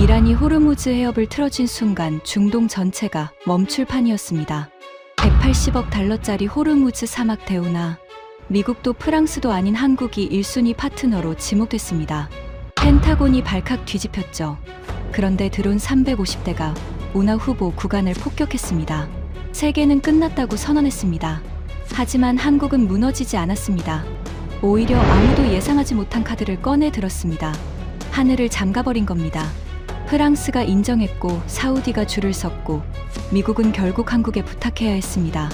이란이 호르무즈 해협을 틀어진 순간 중동 전체가 멈출 판이었습니다. 180억 달러짜리 호르무즈 사막 대운하. 미국도 프랑스도 아닌 한국이 1순위 파트너로 지목됐습니다. 펜타곤이 발칵 뒤집혔죠. 그런데 드론 350대가 운하 후보 구간을 폭격했습니다. 세계는 끝났다고 선언했습니다. 하지만 한국은 무너지지 않았습니다. 오히려 아무도 예상하지 못한 카드를 꺼내 들었습니다. 하늘을 잠가버린 겁니다. 프랑스가 인정했고 사우디가 줄을 섰고 미국은 결국 한국에 부탁해야 했습니다.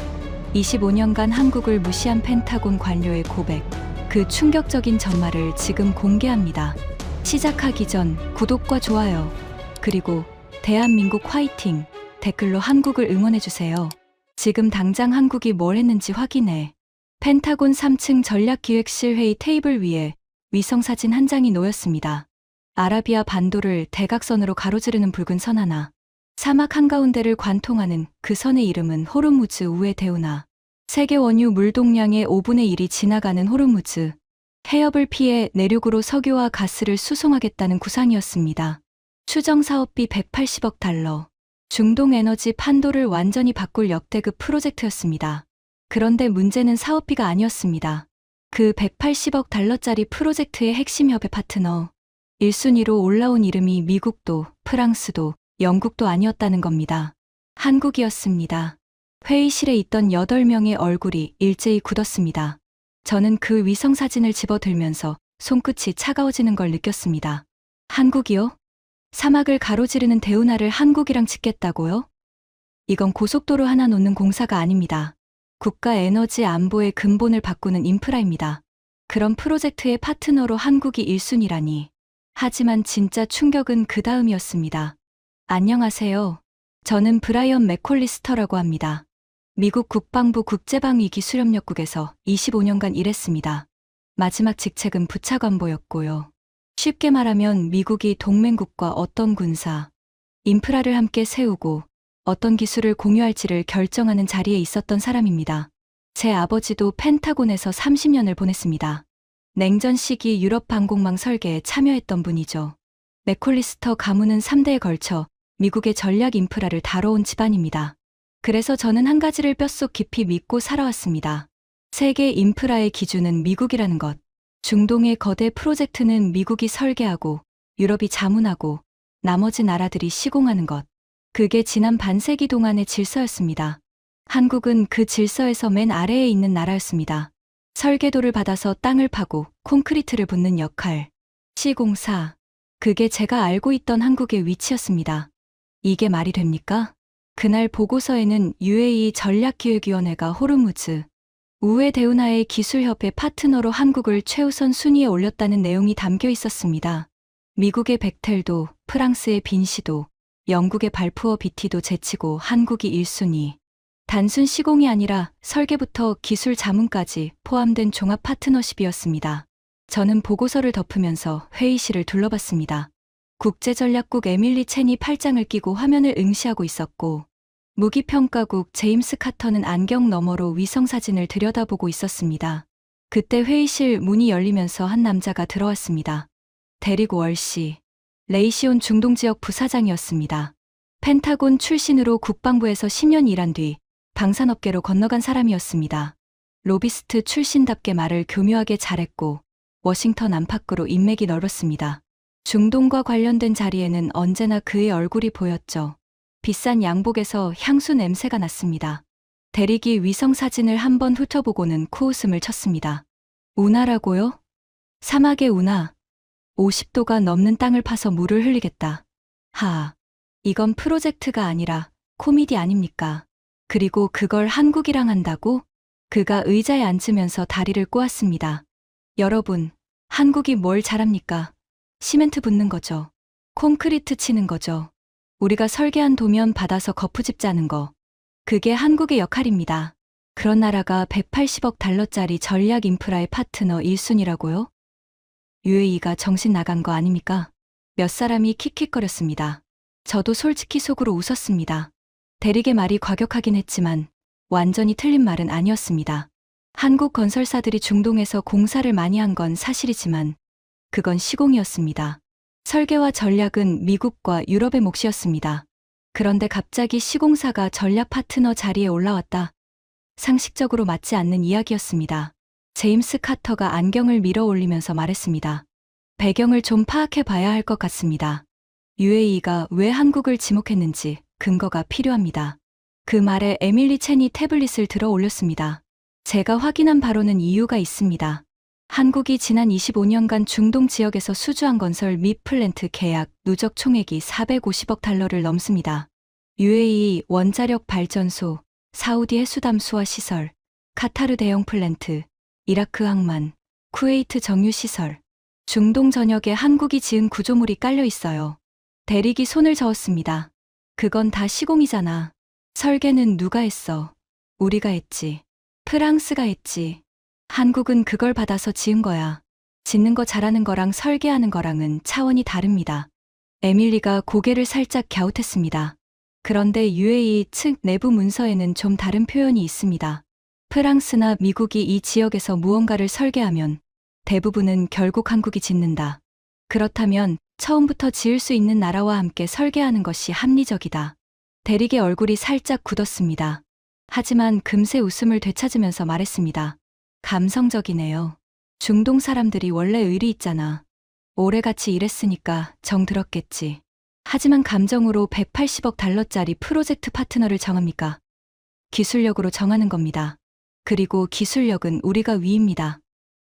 25년간 한국을 무시한 펜타곤 관료의 고백, 그 충격적인 전말을 지금 공개합니다. 시작하기 전 구독과 좋아요, 그리고 대한민국 화이팅 댓글로 한국을 응원해주세요. 지금 당장 한국이 뭘 했는지 확인해. 펜타곤 3층 전략기획실 회의 테이블 위에 위성사진 한 장이 놓였습니다. 아라비아 반도를 대각선으로 가로지르는 붉은 선 하나. 사막 한가운데를 관통하는 그 선의 이름은 호르무즈 우에 대운하. 세계 원유 물동량의 5분의 1이 지나가는 호르무즈. 해협을 피해 내륙으로 석유와 가스를 수송하겠다는 구상이었습니다. 추정 사업비 180억 달러. 중동 에너지 판도를 완전히 바꿀 역대급 프로젝트였습니다. 그런데 문제는 사업비가 아니었습니다. 그 180억 달러짜리 프로젝트의 핵심 협의 파트너. 1순위로 올라온 이름이 미국도, 프랑스도, 영국도 아니었다는 겁니다. 한국이었습니다. 회의실에 있던 8명의 얼굴이 일제히 굳었습니다. 저는 그 위성사진을 집어들면서 손끝이 차가워지는 걸 느꼈습니다. 한국이요? 사막을 가로지르는 대운하를 한국이랑 짓겠다고요? 이건 고속도로 하나 놓는 공사가 아닙니다. 국가 에너지 안보의 근본을 바꾸는 인프라입니다. 그런 프로젝트의 파트너로 한국이 1순위라니. 하지만 진짜 충격은 그 다음이었습니다. 안녕하세요. 저는 브라이언 맥콜리스터라고 합니다. 미국 국방부 국제방위기술협력국에서 25년간 일했습니다. 마지막 직책은 부차관보였고요. 쉽게 말하면 미국이 동맹국과 어떤 군사, 인프라를 함께 세우고 어떤 기술을 공유할지를 결정하는 자리에 있었던 사람입니다. 제 아버지도 펜타곤에서 30년을 보냈습니다. 냉전 시기 유럽 방공망 설계에 참여했던 분이죠. 맥콜리스터 가문은 3대에 걸쳐 미국의 전략 인프라를 다뤄온 집안입니다. 그래서 저는 한 가지를 뼛속 깊이 믿고 살아왔습니다. 세계 인프라의 기준은 미국이라는 것. 중동의 거대 프로젝트는 미국이 설계하고 유럽이 자문하고 나머지 나라들이 시공하는 것. 그게 지난 반세기 동안의 질서였습니다. 한국은 그 질서에서 맨 아래에 있는 나라였습니다. 설계도를 받아서 땅을 파고 콘크리트를 붓는 역할. 시공사. 그게 제가 알고 있던 한국의 위치였습니다. 이게 말이 됩니까? 그날 보고서에는 UAE 전략기획위원회가 호르무즈 우에 대운하의 기술협회 파트너로 한국을 최우선 순위에 올렸다는 내용이 담겨 있었습니다. 미국의 벡텔도, 프랑스의 빈시도, 영국의 발푸어 비티도 제치고 한국이 1순위. 단순 시공이 아니라 설계부터 기술 자문까지 포함된 종합 파트너십이었습니다. 저는 보고서를 덮으면서 회의실을 둘러봤습니다. 국제전략국 에밀리 첸이 팔짱을 끼고 화면을 응시하고 있었고, 무기평가국 제임스 카터는 안경 너머로 위성사진을 들여다보고 있었습니다. 그때 회의실 문이 열리면서 한 남자가 들어왔습니다. 데릭 월시, 레이시온 중동지역 부사장이었습니다. 펜타곤 출신으로 국방부에서 10년 일한 뒤 방산업계로 건너간 사람이었습니다. 로비스트 출신답게 말을 교묘하게 잘했고 워싱턴 안팎으로 인맥이 넓었습니다. 중동과 관련된 자리에는 언제나 그의 얼굴이 보였죠. 비싼 양복에서 향수 냄새가 났습니다. 데릭이 위성사진을 한번 훑어보고는 코웃음을 쳤습니다. 운하라고요? 사막의 운하. 50도가 넘는 땅을 파서 물을 흘리겠다. 이건 프로젝트가 아니라 코미디 아닙니까? 그리고 그걸 한국이랑 한다고? 그가 의자에 앉으면서 다리를 꼬았습니다. 여러분, 한국이 뭘 잘합니까? 시멘트 붓는 거죠. 콘크리트 치는 거죠. 우리가 설계한 도면 받아서 거푸집 짜는 거. 그게 한국의 역할입니다. 그런 나라가 180억 달러짜리 전략 인프라의 파트너 1순위라고요? UAE가 정신 나간 거 아닙니까? 몇 사람이 킥킥거렸습니다. 저도 솔직히 속으로 웃었습니다. 데릭의 말이 과격하긴 했지만 완전히 틀린 말은 아니었습니다. 한국 건설사들이 중동에서 공사를 많이 한 건 사실이지만 그건 시공이었습니다. 설계와 전략은 미국과 유럽의 몫이었습니다. 그런데 갑자기 시공사가 전략 파트너 자리에 올라왔다. 상식적으로 맞지 않는 이야기였습니다. 제임스 카터가 안경을 밀어 올리면서 말했습니다. 배경을 좀 파악해 봐야 할 것 같습니다. UAE가 왜 한국을 지목했는지 근거가 필요합니다. 그 말에 에밀리 첸이 태블릿을 들어 올렸습니다. 제가 확인한 바로는 이유가 있습니다. 한국이 지난 25년간 중동 지역에서 수주한 건설 및 플랜트 계약 누적 총액이 450억 달러를 넘습니다. UAE 원자력 발전소, 사우디 해수담 수화 시설, 카타르 대형 플랜트, 이라크 항만, 쿠웨이트 정유 시설, 중동 전역에 한국이 지은 구조물이 깔려 있어요. 대릭이 손을 저었습니다. 그건 다 시공이잖아. 설계는 누가 했어? 우리가 했지. 프랑스가 했지. 한국은 그걸 받아서 지은 거야. 짓는 거 잘하는 거랑 설계하는 거랑은 차원이 다릅니다. 에밀리가 고개를 살짝 갸웃했습니다. 그런데 UAE 측 내부 문서에는 좀 다른 표현이 있습니다. 프랑스나 미국이 이 지역에서 무언가를 설계하면 대부분은 결국 한국이 짓는다. 그렇다면 처음부터 지을 수 있는 나라와 함께 설계하는 것이 합리적이다. 대릭의 얼굴이 살짝 굳었습니다. 하지만 금세 웃음을 되찾으면서 말했습니다. 감성적이네요. 중동 사람들이 원래 의리 있잖아. 오래같이 일했으니까 정 들었겠지. 하지만 감정으로 180억 달러짜리 프로젝트 파트너를 정합니까? 기술력으로 정하는 겁니다. 그리고 기술력은 우리가 위입니다.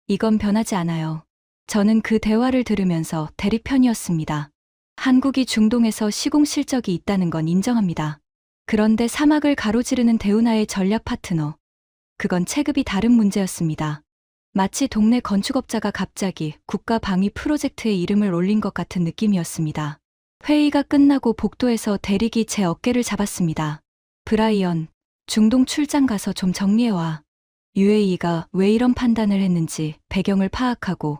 이건 변하지 않아요. 저는 그 대화를 들으면서 대릭 편이었습니다. 한국이 중동에서 시공 실적이 있다는 건 인정합니다. 그런데 사막을 가로지르는 대운하의 전략 파트너. 그건 체급이 다른 문제였습니다. 마치 동네 건축업자가 갑자기 국가 방위 프로젝트에 이름을 올린 것 같은 느낌이었습니다. 회의가 끝나고 복도에서 대릭이 제 어깨를 잡았습니다. 브라이언, 중동 출장 가서 좀 정리해와. UAE가 왜 이런 판단을 했는지 배경을 파악하고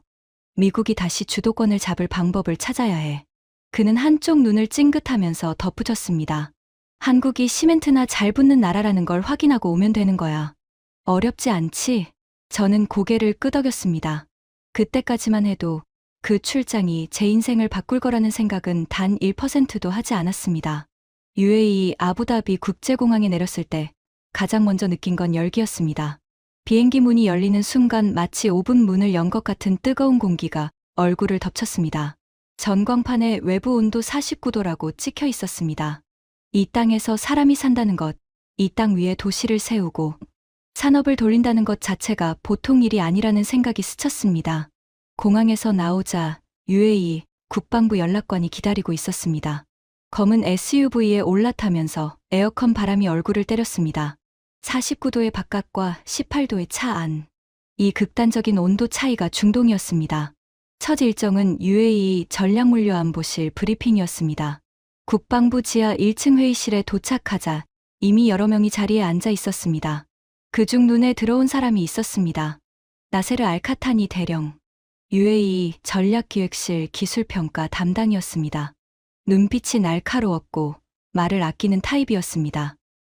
미국이 다시 주도권을 잡을 방법을 찾아야 해. 그는 한쪽 눈을 찡긋하면서 덧붙였습니다. 한국이 시멘트나 잘 붙는 나라라는 걸 확인하고 오면 되는 거야. 어렵지 않지? 저는 고개를 끄덕였습니다. 그때까지만 해도 그 출장이 제 인생을 바꿀 거라는 생각은 단 1%도 하지 않았습니다. UAE 아부다비 국제공항에 내렸을 때 가장 먼저 느낀 건 열기였습니다. 비행기 문이 열리는 순간 마치 오븐 문을 연 것 같은 뜨거운 공기가 얼굴을 덮쳤습니다. 전광판에 외부 온도 49도라고 찍혀 있었습니다. 이 땅에서 사람이 산다는 것, 이 땅 위에 도시를 세우고 산업을 돌린다는 것 자체가 보통 일이 아니라는 생각이 스쳤습니다. 공항에서 나오자 UAE 국방부 연락관이 기다리고 있었습니다. 검은 SUV에 올라타면서 에어컨 바람이 얼굴을 때렸습니다. 49도의 바깥과 18도의 차 안. 이 극단적인 온도 차이가 중동이었습니다. 첫 일정은 UAE 전략물류안보실 브리핑이었습니다. 국방부 지하 1층 회의실에 도착하자 이미 여러 명이 자리에 앉아 있었습니다. 그중 눈에 들어온 사람이 있었습니다. 나세르 알카타니 대령. UAE 전략기획실 기술평가 담당이었습니다. 눈빛이 날카로웠고 말을 아끼는 타입이었습니다.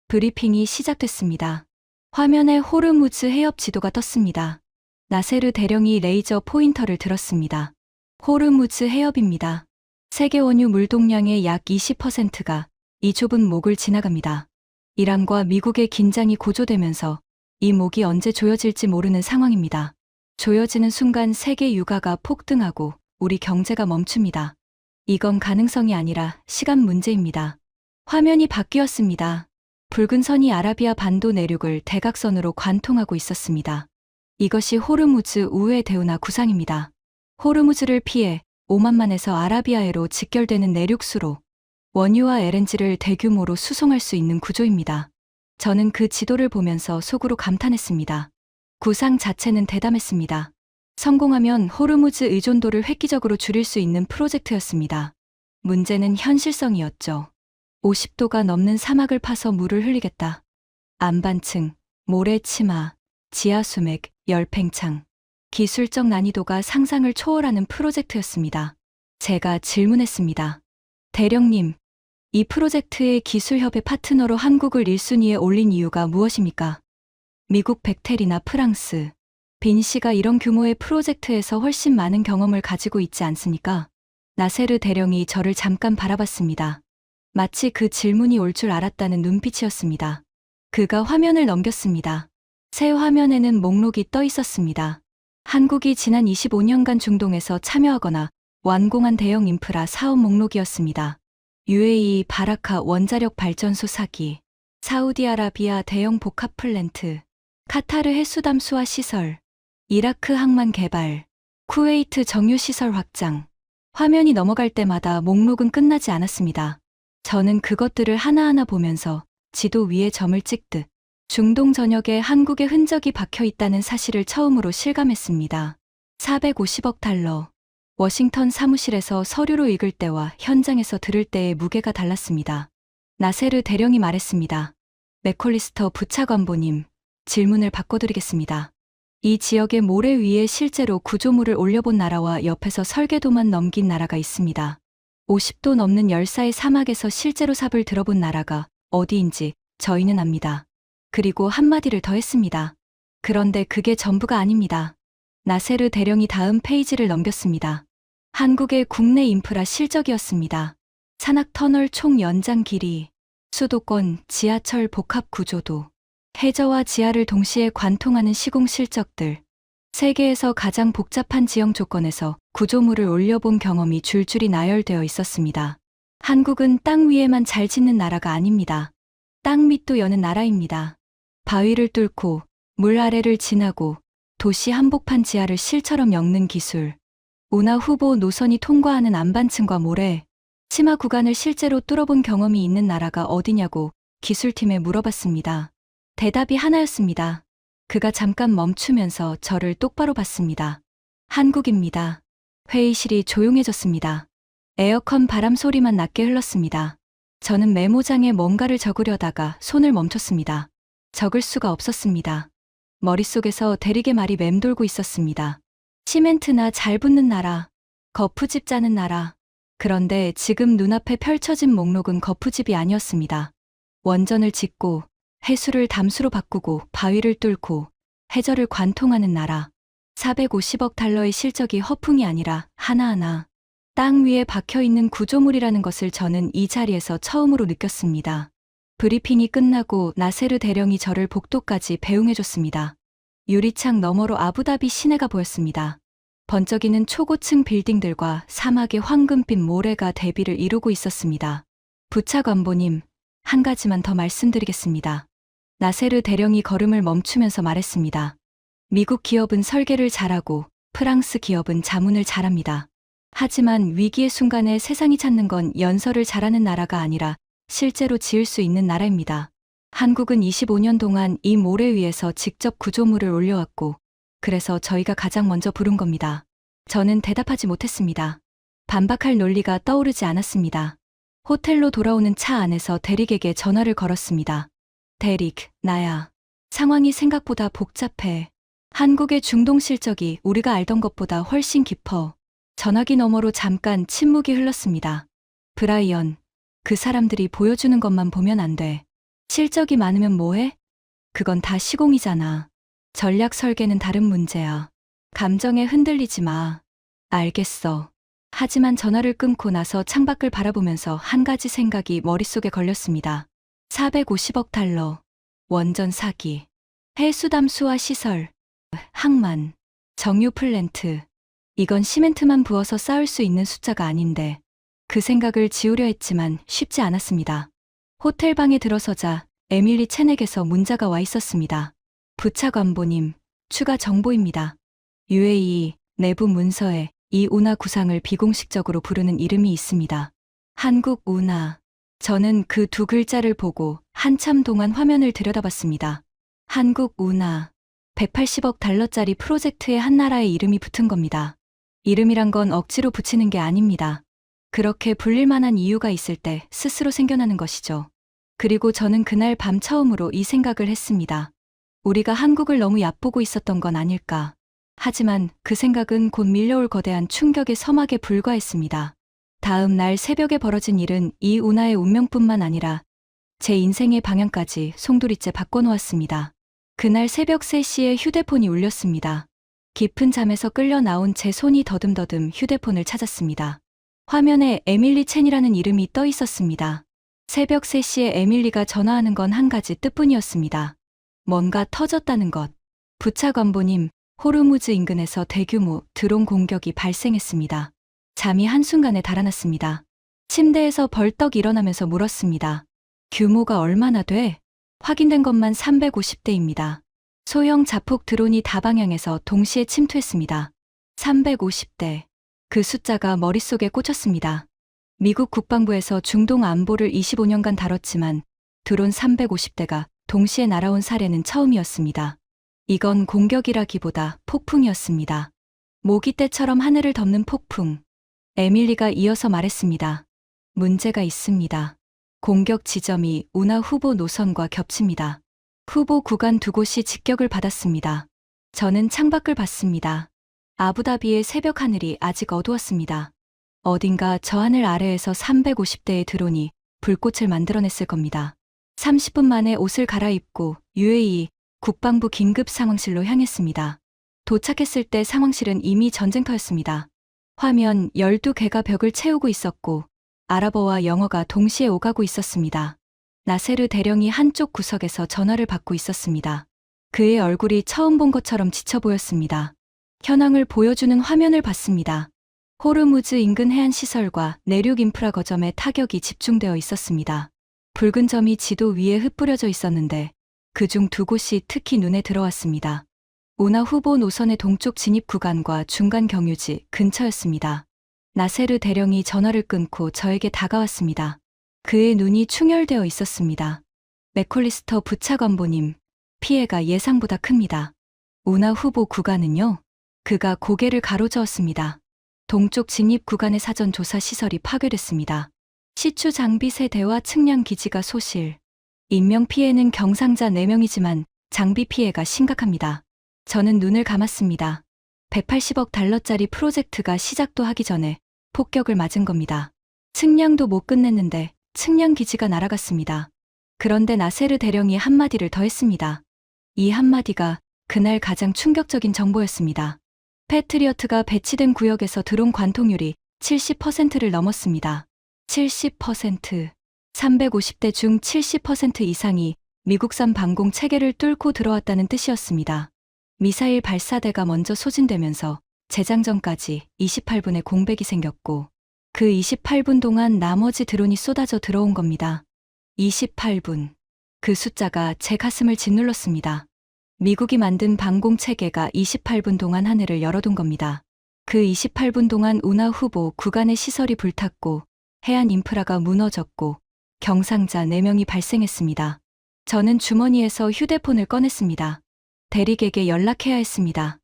브리핑이 시작됐습니다. 화면에 호르무즈 해협 지도가 떴습니다. 나세르 대령이 레이저 포인터를 들었습니다. 호르무즈 해협입니다. 세계 원유 물동량의 약 20%가 이 좁은 목을 지나갑니다. 이란과 미국의 긴장이 고조되면서 이 목이 언제 조여질지 모르는 상황입니다. 조여지는 순간 세계 유가가 폭등하고 우리 경제가 멈춥니다. 이건 가능성이 아니라 시간 문제입니다. 화면이 바뀌었습니다. 붉은 선이 아라비아 반도 내륙을 대각선으로 관통하고 있었습니다. 이것이 호르무즈 우회 대운하 구상입니다. 호르무즈를 피해 오만만에서 아라비아해로 직결되는 내륙수로 원유와 LNG를 대규모로 수송할 수 있는 구조입니다. 저는 그 지도를 보면서 속으로 감탄했습니다. 구상 자체는 대담했습니다. 성공하면 호르무즈 의존도를 획기적으로 줄일 수 있는 프로젝트였습니다. 문제는 현실성이었죠. 50도가 넘는 사막을 파서 물을 흘리겠다. 안반층, 모래치마, 지하수맥, 열팽창. 기술적 난이도가 상상을 초월하는 프로젝트였습니다. 제가 질문했습니다. 대령님, 이 프로젝트의 기술협의 파트너로 한국을 1순위에 올린 이유가 무엇입니까? 미국 백텔이나 프랑스, 빈 씨가 이런 규모의 프로젝트에서 훨씬 많은 경험을 가지고 있지 않습니까? 나세르 대령이 저를 잠깐 바라봤습니다. 마치 그 질문이 올 줄 알았다는 눈빛이었습니다. 그가 화면을 넘겼습니다. 새 화면에는 목록이 떠 있었습니다. 한국이 지난 25년간 중동에서 참여하거나 완공한 대형 인프라 사업 목록이었습니다. UAE 바라카 원자력 발전소 사기, 사우디아라비아 대형 복합 플랜트, 카타르 해수담 수화 시설, 이라크 항만 개발, 쿠웨이트 정유 시설 확장. 화면이 넘어갈 때마다 목록은 끝나지 않았습니다. 저는 그것들을 하나하나 보면서 지도 위에 점을 찍듯 중동 전역에 한국의 흔적이 박혀 있다는 사실을 처음으로 실감했습니다. 450억 달러. 워싱턴 사무실에서 서류로 읽을 때와 현장에서 들을 때의 무게가 달랐습니다. 나세르 대령이 말했습니다. 맥콜리스터 부차관보님, 질문을 바꿔드리겠습니다. 이 지역의 모래 위에 실제로 구조물을 올려본 나라와 옆에서 설계도만 넘긴 나라가 있습니다. 50도 넘는 열사의 사막에서 실제로 삽을 들어본 나라가 어디인지 저희는 압니다. 그리고 한마디를 더 했습니다. 그런데 그게 전부가 아닙니다. 나세르 대령이 다음 페이지를 넘겼습니다. 한국의 국내 인프라 실적이었습니다. 산악터널 총 연장 길이, 수도권, 지하철 복합 구조도, 해저와 지하를 동시에 관통하는 시공 실적들, 세계에서 가장 복잡한 지형 조건에서 구조물을 올려본 경험이 줄줄이 나열되어 있었습니다. 한국은 땅 위에만 잘 짓는 나라가 아닙니다. 땅 밑도 여는 나라입니다. 바위를 뚫고 물 아래를 지나고 도시 한복판 지하를 실처럼 엮는 기술, 운하 후보 노선이 통과하는 안반층과 모래, 치마 구간을 실제로 뚫어본 경험이 있는 나라가 어디냐고 기술팀에 물어봤습니다. 대답이 하나였습니다. 그가 잠깐 멈추면서 저를 똑바로 봤습니다. 한국입니다. 회의실이 조용해졌습니다. 에어컨 바람 소리만 낮게 흘렀습니다. 저는 메모장에 뭔가를 적으려다가 손을 멈췄습니다. 적을 수가 없었습니다. 머릿속에서 대리게 말이 맴돌고 있었습니다. 시멘트나 잘 붙는 나라, 거푸집 짜는 나라. 그런데 지금 눈앞에 펼쳐진 목록은 거푸집이 아니었습니다. 원전을 짓고 해수를 담수로 바꾸고 바위를 뚫고 해저를 관통하는 나라. 450억 달러의 실적이 허풍이 아니라 하나하나 땅 위에 박혀있는 구조물이라는 것을 저는 이 자리에서 처음으로 느꼈습니다. 브리핑이 끝나고 나세르 대령이 저를 복도까지 배웅해줬습니다. 유리창 너머로 아부다비 시내가 보였습니다. 번쩍이는 초고층 빌딩들과 사막의 황금빛 모래가 대비를 이루고 있었습니다. 부차관보님, 한 가지만 더 말씀드리겠습니다. 나세르 대령이 걸음을 멈추면서 말했습니다. 미국 기업은 설계를 잘하고 프랑스 기업은 자문을 잘합니다. 하지만 위기의 순간에 세상이 찾는 건 연설을 잘하는 나라가 아니라 실제로 지을 수 있는 나라입니다. 한국은 25년 동안 이 모래 위에서 직접 구조물을 올려왔고 그래서 저희가 가장 먼저 부른 겁니다. 저는 대답하지 못했습니다. 반박할 논리가 떠오르지 않았습니다. 호텔로 돌아오는 차 안에서 대릭에게 전화를 걸었습니다. 대릭, 나야. 상황이 생각보다 복잡해. 한국의 중동 실적이 우리가 알던 것보다 훨씬 깊어. 전화기 너머로 잠깐 침묵이 흘렀습니다. 브라이언, 그 사람들이 보여주는 것만 보면 안 돼. 실적이 많으면 뭐해? 그건 다 시공이잖아. 전략 설계는 다른 문제야. 감정에 흔들리지 마. 알겠어. 하지만 전화를 끊고 나서 창밖을 바라보면서 한 가지 생각이 머릿속에 걸렸습니다. 450억 달러. 원전 사기. 해수담 수화 시설. 항만. 정유 플랜트. 이건 시멘트만 부어서 쌓을 수 있는 숫자가 아닌데. 그 생각을 지우려 했지만 쉽지 않았습니다. 호텔 방에 들어서자 에밀리 채넥에서 문자가 와 있었습니다. 부차관보님, 추가 정보입니다. UAE 내부 문서에 이 운하 구상을 비공식적으로 부르는 이름이 있습니다. 한국 운하. 저는 그 두 글자를 보고 한참 동안 화면을 들여다봤습니다. 한국 운하. 180억 달러짜리 프로젝트에 한 나라의 이름이 붙은 겁니다. 이름이란 건 억지로 붙이는 게 아닙니다. 그렇게 불릴 만한 이유가 있을 때 스스로 생겨나는 것이죠. 그리고 저는 그날 밤 처음으로 이 생각을 했습니다. 우리가 한국을 너무 얕보고 있었던 건 아닐까. 하지만 그 생각은 곧 밀려올 거대한 충격의 서막에 불과했습니다. 다음 날 새벽에 벌어진 일은 이 운하의 운명뿐만 아니라 제 인생의 방향까지 송두리째 바꿔놓았습니다. 그날 새벽 3시에 휴대폰이 울렸습니다. 깊은 잠에서 끌려 나온 제 손이 더듬더듬 휴대폰을 찾았습니다. 화면에 에밀리 첸이라는 이름이 떠 있었습니다. 새벽 3시에 에밀리가 전화하는 건 한 가지 뜻뿐이었습니다. 뭔가 터졌다는 것. 부차관보님, 호르무즈 인근에서 대규모 드론 공격이 발생했습니다. 잠이 한순간에 달아났습니다. 침대에서 벌떡 일어나면서 물었습니다. 규모가 얼마나 돼? 확인된 것만 350대입니다. 소형 자폭 드론이 다방향에서 동시에 침투했습니다. 350대. 그 숫자가 머릿속에 꽂혔습니다. 미국 국방부에서 중동 안보를 25년간 다뤘지만 드론 350대가 동시에 날아온 사례는 처음이었습니다. 이건 공격이라기보다 폭풍이었습니다. 모기떼처럼 하늘을 덮는 폭풍. 에밀리가 이어서 말했습니다. 문제가 있습니다. 공격 지점이 우나 후보 노선과 겹칩니다. 후보 구간 두 곳이 직격을 받았습니다. 저는 창밖을 봤습니다. 아부다비의 새벽 하늘이 아직 어두웠습니다. 어딘가 저 하늘 아래에서 350대의 드론이 불꽃을 만들어냈을 겁니다. 30분 만에 옷을 갈아입고 UAE 국방부 긴급 상황실로 향했습니다. 도착했을 때 상황실은 이미 전쟁터였습니다. 화면 12개가 벽을 채우고 있었고 아랍어와 영어가 동시에 오가고 있었습니다. 나세르 대령이 한쪽 구석에서 전화를 받고 있었습니다. 그의 얼굴이 처음 본 것처럼 지쳐 보였습니다. 현황을 보여주는 화면을 봤습니다. 호르무즈 인근 해안시설과 내륙 인프라 거점에 타격이 집중되어 있었습니다. 붉은 점이 지도 위에 흩뿌려져 있었는데 그중 두 곳이 특히 눈에 들어왔습니다. 우나 후보 노선의 동쪽 진입 구간과 중간 경유지 근처였습니다. 나세르 대령이 전화를 끊고 저에게 다가왔습니다. 그의 눈이 충혈되어 있었습니다. 맥콜리스터 부차관보님, 피해가 예상보다 큽니다. 우나 후보 구간은요? 그가 고개를 가로저었습니다. 동쪽 진입 구간의 사전 조사 시설이 파괴됐습니다. 시추 장비 세대와 측량 기지가 소실. 인명 피해는 경상자 4명이지만 장비 피해가 심각합니다. 저는 눈을 감았습니다. 180억 달러짜리 프로젝트가 시작도 하기 전에 폭격을 맞은 겁니다. 측량도 못 끝냈는데 측량 기지가 날아갔습니다. 그런데 나세르 대령이 한마디를 더 했습니다. 이 한마디가 그날 가장 충격적인 정보였습니다. 패트리어트가 배치된 구역에서 드론 관통률이 70%를 넘었습니다. 70%. 350대 중 70% 이상이 미국산 방공 체계를 뚫고 들어왔다는 뜻이었습니다. 미사일 발사대가 먼저 소진되면서 재장전까지 28분의 공백이 생겼고 그 28분 동안 나머지 드론이 쏟아져 들어온 겁니다. 28분. 그 숫자가 제 가슴을 짓눌렀습니다. 미국이 만든 방공 체계가 28분 동안 하늘을 열어둔 겁니다. 그 28분 동안 우나 후보 구간의 시설이 불탔고 해안 인프라가 무너졌고 경상자 4명이 발생했습니다. 저는 주머니에서 휴대폰을 꺼냈습니다. 대릭에게 연락해야 했습니다.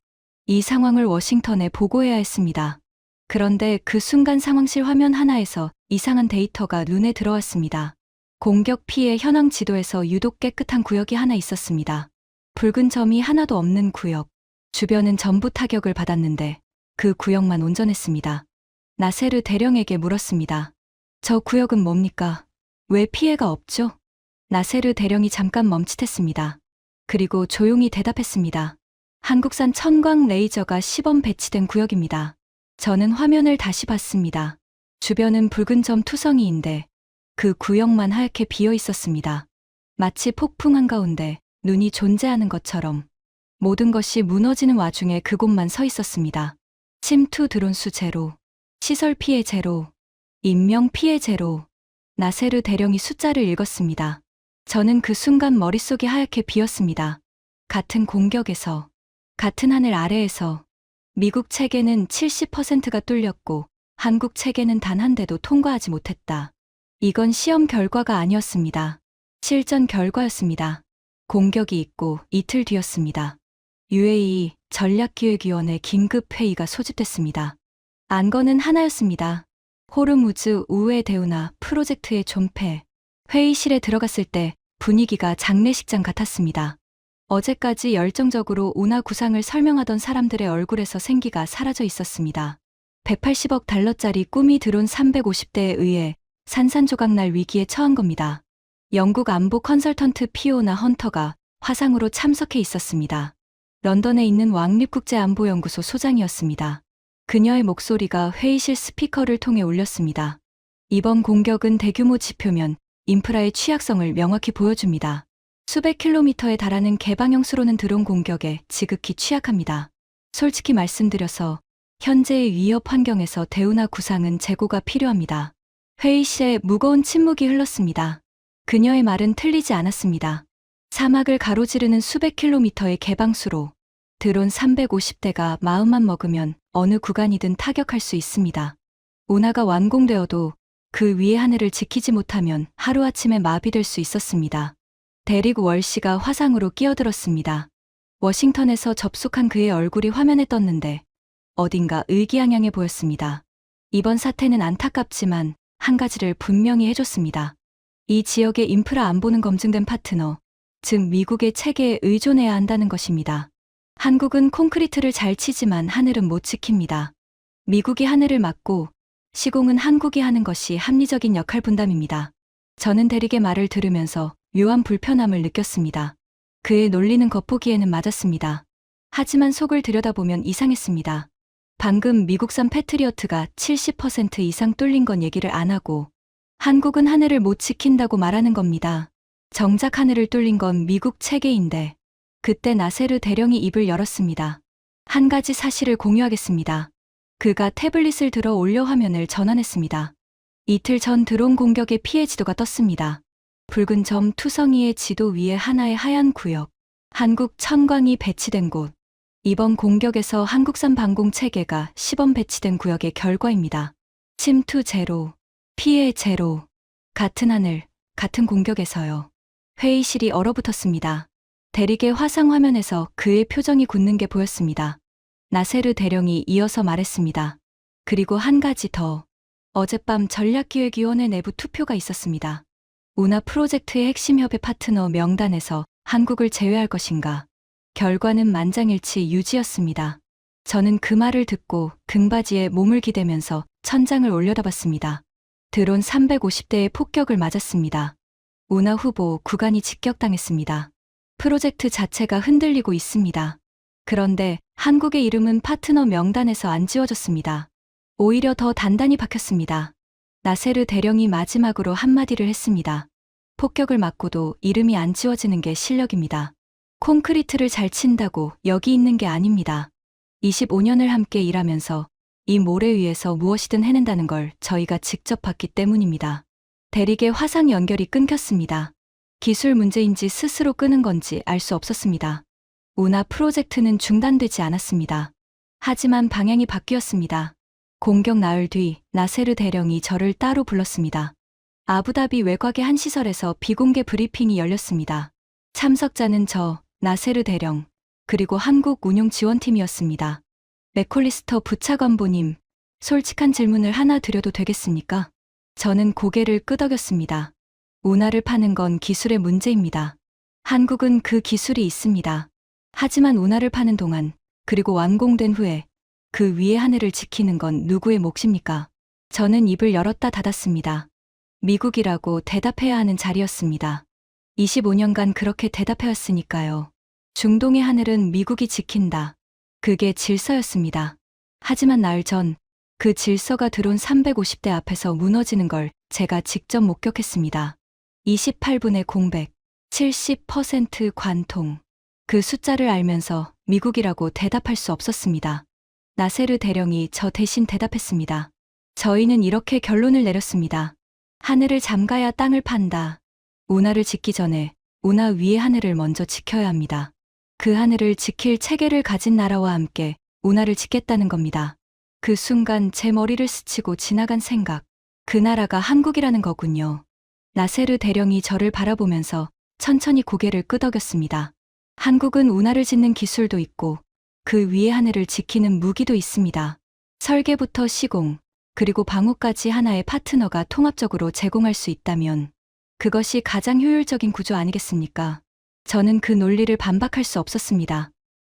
이 상황을 워싱턴에 보고해야 했습니다. 그런데 그 순간 상황실 화면 하나에서 이상한 데이터가 눈에 들어왔습니다. 공격 피해 현황 지도에서 유독 깨끗한 구역이 하나 있었습니다. 붉은 점이 하나도 없는 구역. 주변은 전부 타격을 받았는데 그 구역만 온전했습니다. 나세르 대령에게 물었습니다. 저 구역은 뭡니까? 왜 피해가 없죠? 나세르 대령이 잠깐 멈칫했습니다. 그리고 조용히 대답했습니다. 한국산 천광 레이저가 시범 배치된 구역입니다. 저는 화면을 다시 봤습니다. 주변은 붉은 점 투성이인데 그 구역만 하얗게 비어 있었습니다. 마치 폭풍 한가운데 눈이 존재하는 것처럼 모든 것이 무너지는 와중에 그곳만 서 있었습니다. 침투 드론 수 제로, 시설 피해 제로, 인명 피해 제로. 나세르 대령이 숫자를 읽었습니다. 저는 그 순간 머릿속이 하얗게 비었습니다. 같은 공격에서, 같은 하늘 아래에서 미국 체계는 70%가 뚫렸고 한국 체계는 단 한 대도 통과하지 못했다. 이건 시험 결과가 아니었습니다. 실전 결과였습니다. 공격이 있고 이틀 뒤였습니다. UAE 전략기획위원회 긴급회의가 소집됐습니다. 안건은 하나였습니다. 호르무즈 우회 대운하 프로젝트의 존폐. 회의실에 들어갔을 때 분위기가 장례식장 같았습니다. 어제까지 열정적으로 운하 구상을 설명하던 사람들의 얼굴에서 생기가 사라져 있었습니다. 180억 달러짜리 꿈이 드론 350대에 의해 산산조각날 위기에 처한 겁니다. 영국 안보 컨설턴트 피오나 헌터가 화상으로 참석해 있었습니다. 런던에 있는 왕립국제안보연구소 소장이었습니다. 그녀의 목소리가 회의실 스피커를 통해 울렸습니다. 이번 공격은 대규모 지표면 인프라의 취약성을 명확히 보여줍니다. 수백 킬로미터에 달하는 개방형 수로는 드론 공격에 지극히 취약합니다. 솔직히 말씀드려서 현재의 위협 환경에서 대우나 구상은 재고가 필요합니다. 회의실에 무거운 침묵이 흘렀습니다. 그녀의 말은 틀리지 않았습니다. 사막을 가로지르는 수백 킬로미터의 개방수로 드론 350대가 마음만 먹으면 어느 구간이든 타격할 수 있습니다. 운하가 완공되어도 그 위의 하늘을 지키지 못하면 하루아침에 마비될 수 있었습니다. 데릭 월시가 화상으로 끼어들었습니다. 워싱턴에서 접속한 그의 얼굴이 화면에 떴는데 어딘가 의기양양해 보였습니다. 이번 사태는 안타깝지만 한 가지를 분명히 해줬습니다. 이 지역의 인프라 안보는 검증된 파트너, 즉 미국의 체계에 의존해야 한다는 것입니다. 한국은 콘크리트를 잘 치지만 하늘은 못 지킵니다. 미국이 하늘을 막고 시공은 한국이 하는 것이 합리적인 역할 분담입니다. 저는 데릭의 말을 들으면서 묘한 불편함을 느꼈습니다. 그의 논리는 겉보기에는 맞았습니다. 하지만 속을 들여다보면 이상했습니다. 방금 미국산 패트리어트가 70% 이상 뚫린 건 얘기를 안 하고 한국은 하늘을 못 지킨다고 말하는 겁니다. 정작 하늘을 뚫린 건 미국 체계인데 그때 나세르 대령이 입을 열었습니다. 한 가지 사실을 공유하겠습니다. 그가 태블릿을 들어 올려 화면을 전환했습니다. 이틀 전 드론 공격의 피해 지도가 떴습니다. 붉은 점 투성이의 지도 위에 하나의 하얀 구역, 한국 천광이 배치된 곳. 이번 공격에서 한국산 방공 체계가 시범 배치된 구역의 결과입니다. 침투 제로, 피해 제로. 같은 하늘, 같은 공격에서요. 회의실이 얼어붙었습니다. 데릭의 화상 화면에서 그의 표정이 굳는 게 보였습니다. 나세르 대령이 이어서 말했습니다. 그리고 한 가지 더. 어젯밤 전략기획위원회 내부 투표가 있었습니다. 운하 프로젝트의 핵심 협의 파트너 명단에서 한국을 제외할 것인가. 결과는 만장일치 유지였습니다. 저는 그 말을 듣고 등받이에 몸을 기대면서 천장을 올려다봤습니다. 드론 350대의 폭격을 맞았습니다. 운하 후보 구간이 직격당했습니다. 프로젝트 자체가 흔들리고 있습니다. 그런데 한국의 이름은 파트너 명단에서 안 지워졌습니다. 오히려 더 단단히 박혔습니다. 나세르 대령이 마지막으로 한마디를 했습니다. 폭격을 맞고도 이름이 안 지워지는 게 실력입니다. 콘크리트를 잘 친다고 여기 있는 게 아닙니다. 25년을 함께 일하면서 이 모래 위에서 무엇이든 해낸다는 걸 저희가 직접 봤기 때문입니다. 데릭의 화상 연결이 끊겼습니다. 기술 문제인지 스스로 끄는 건지 알 수 없었습니다. 운하 프로젝트는 중단되지 않았습니다. 하지만 방향이 바뀌었습니다. 공격 나흘 뒤 나세르 대령이 저를 따로 불렀습니다. 아부다비 외곽의 한 시설에서 비공개 브리핑이 열렸습니다. 참석자는 저, 나세르 대령, 그리고 한국 운용 지원팀이었습니다. 맥콜리스터 부차관보님, 솔직한 질문을 하나 드려도 되겠습니까? 저는 고개를 끄덕였습니다. 운하를 파는 건 기술의 문제입니다. 한국은 그 기술이 있습니다. 하지만 운하를 파는 동안, 그리고 완공된 후에 그 위의 하늘을 지키는 건 누구의 몫입니까? 저는 입을 열었다 닫았습니다. 미국이라고 대답해야 하는 자리였습니다. 25년간 그렇게 대답해왔으니까요. 중동의 하늘은 미국이 지킨다. 그게 질서였습니다. 하지만 나흘 전, 그 질서가 드론 350대 앞에서 무너지는 걸 제가 직접 목격했습니다. 28분의 공백, 70% 관통. 그 숫자를 알면서 미국이라고 대답할 수 없었습니다. 나세르 대령이 저 대신 대답했습니다. 저희는 이렇게 결론을 내렸습니다. 하늘을 잠가야 땅을 판다. 운하를 짓기 전에 운하 위의 하늘을 먼저 지켜야 합니다. 그 하늘을 지킬 체계를 가진 나라와 함께 운하를 짓겠다는 겁니다. 그 순간 제 머리를 스치고 지나간 생각. 그 나라가 한국이라는 거군요. 나세르 대령이 저를 바라보면서 천천히 고개를 끄덕였습니다. 한국은 운하를 짓는 기술도 있고 그 위의 하늘을 지키는 무기도 있습니다. 설계부터 시공, 그리고 방호까지 하나의 파트너가 통합적으로 제공할 수 있다면 그것이 가장 효율적인 구조 아니겠습니까? 저는 그 논리를 반박할 수 없었습니다.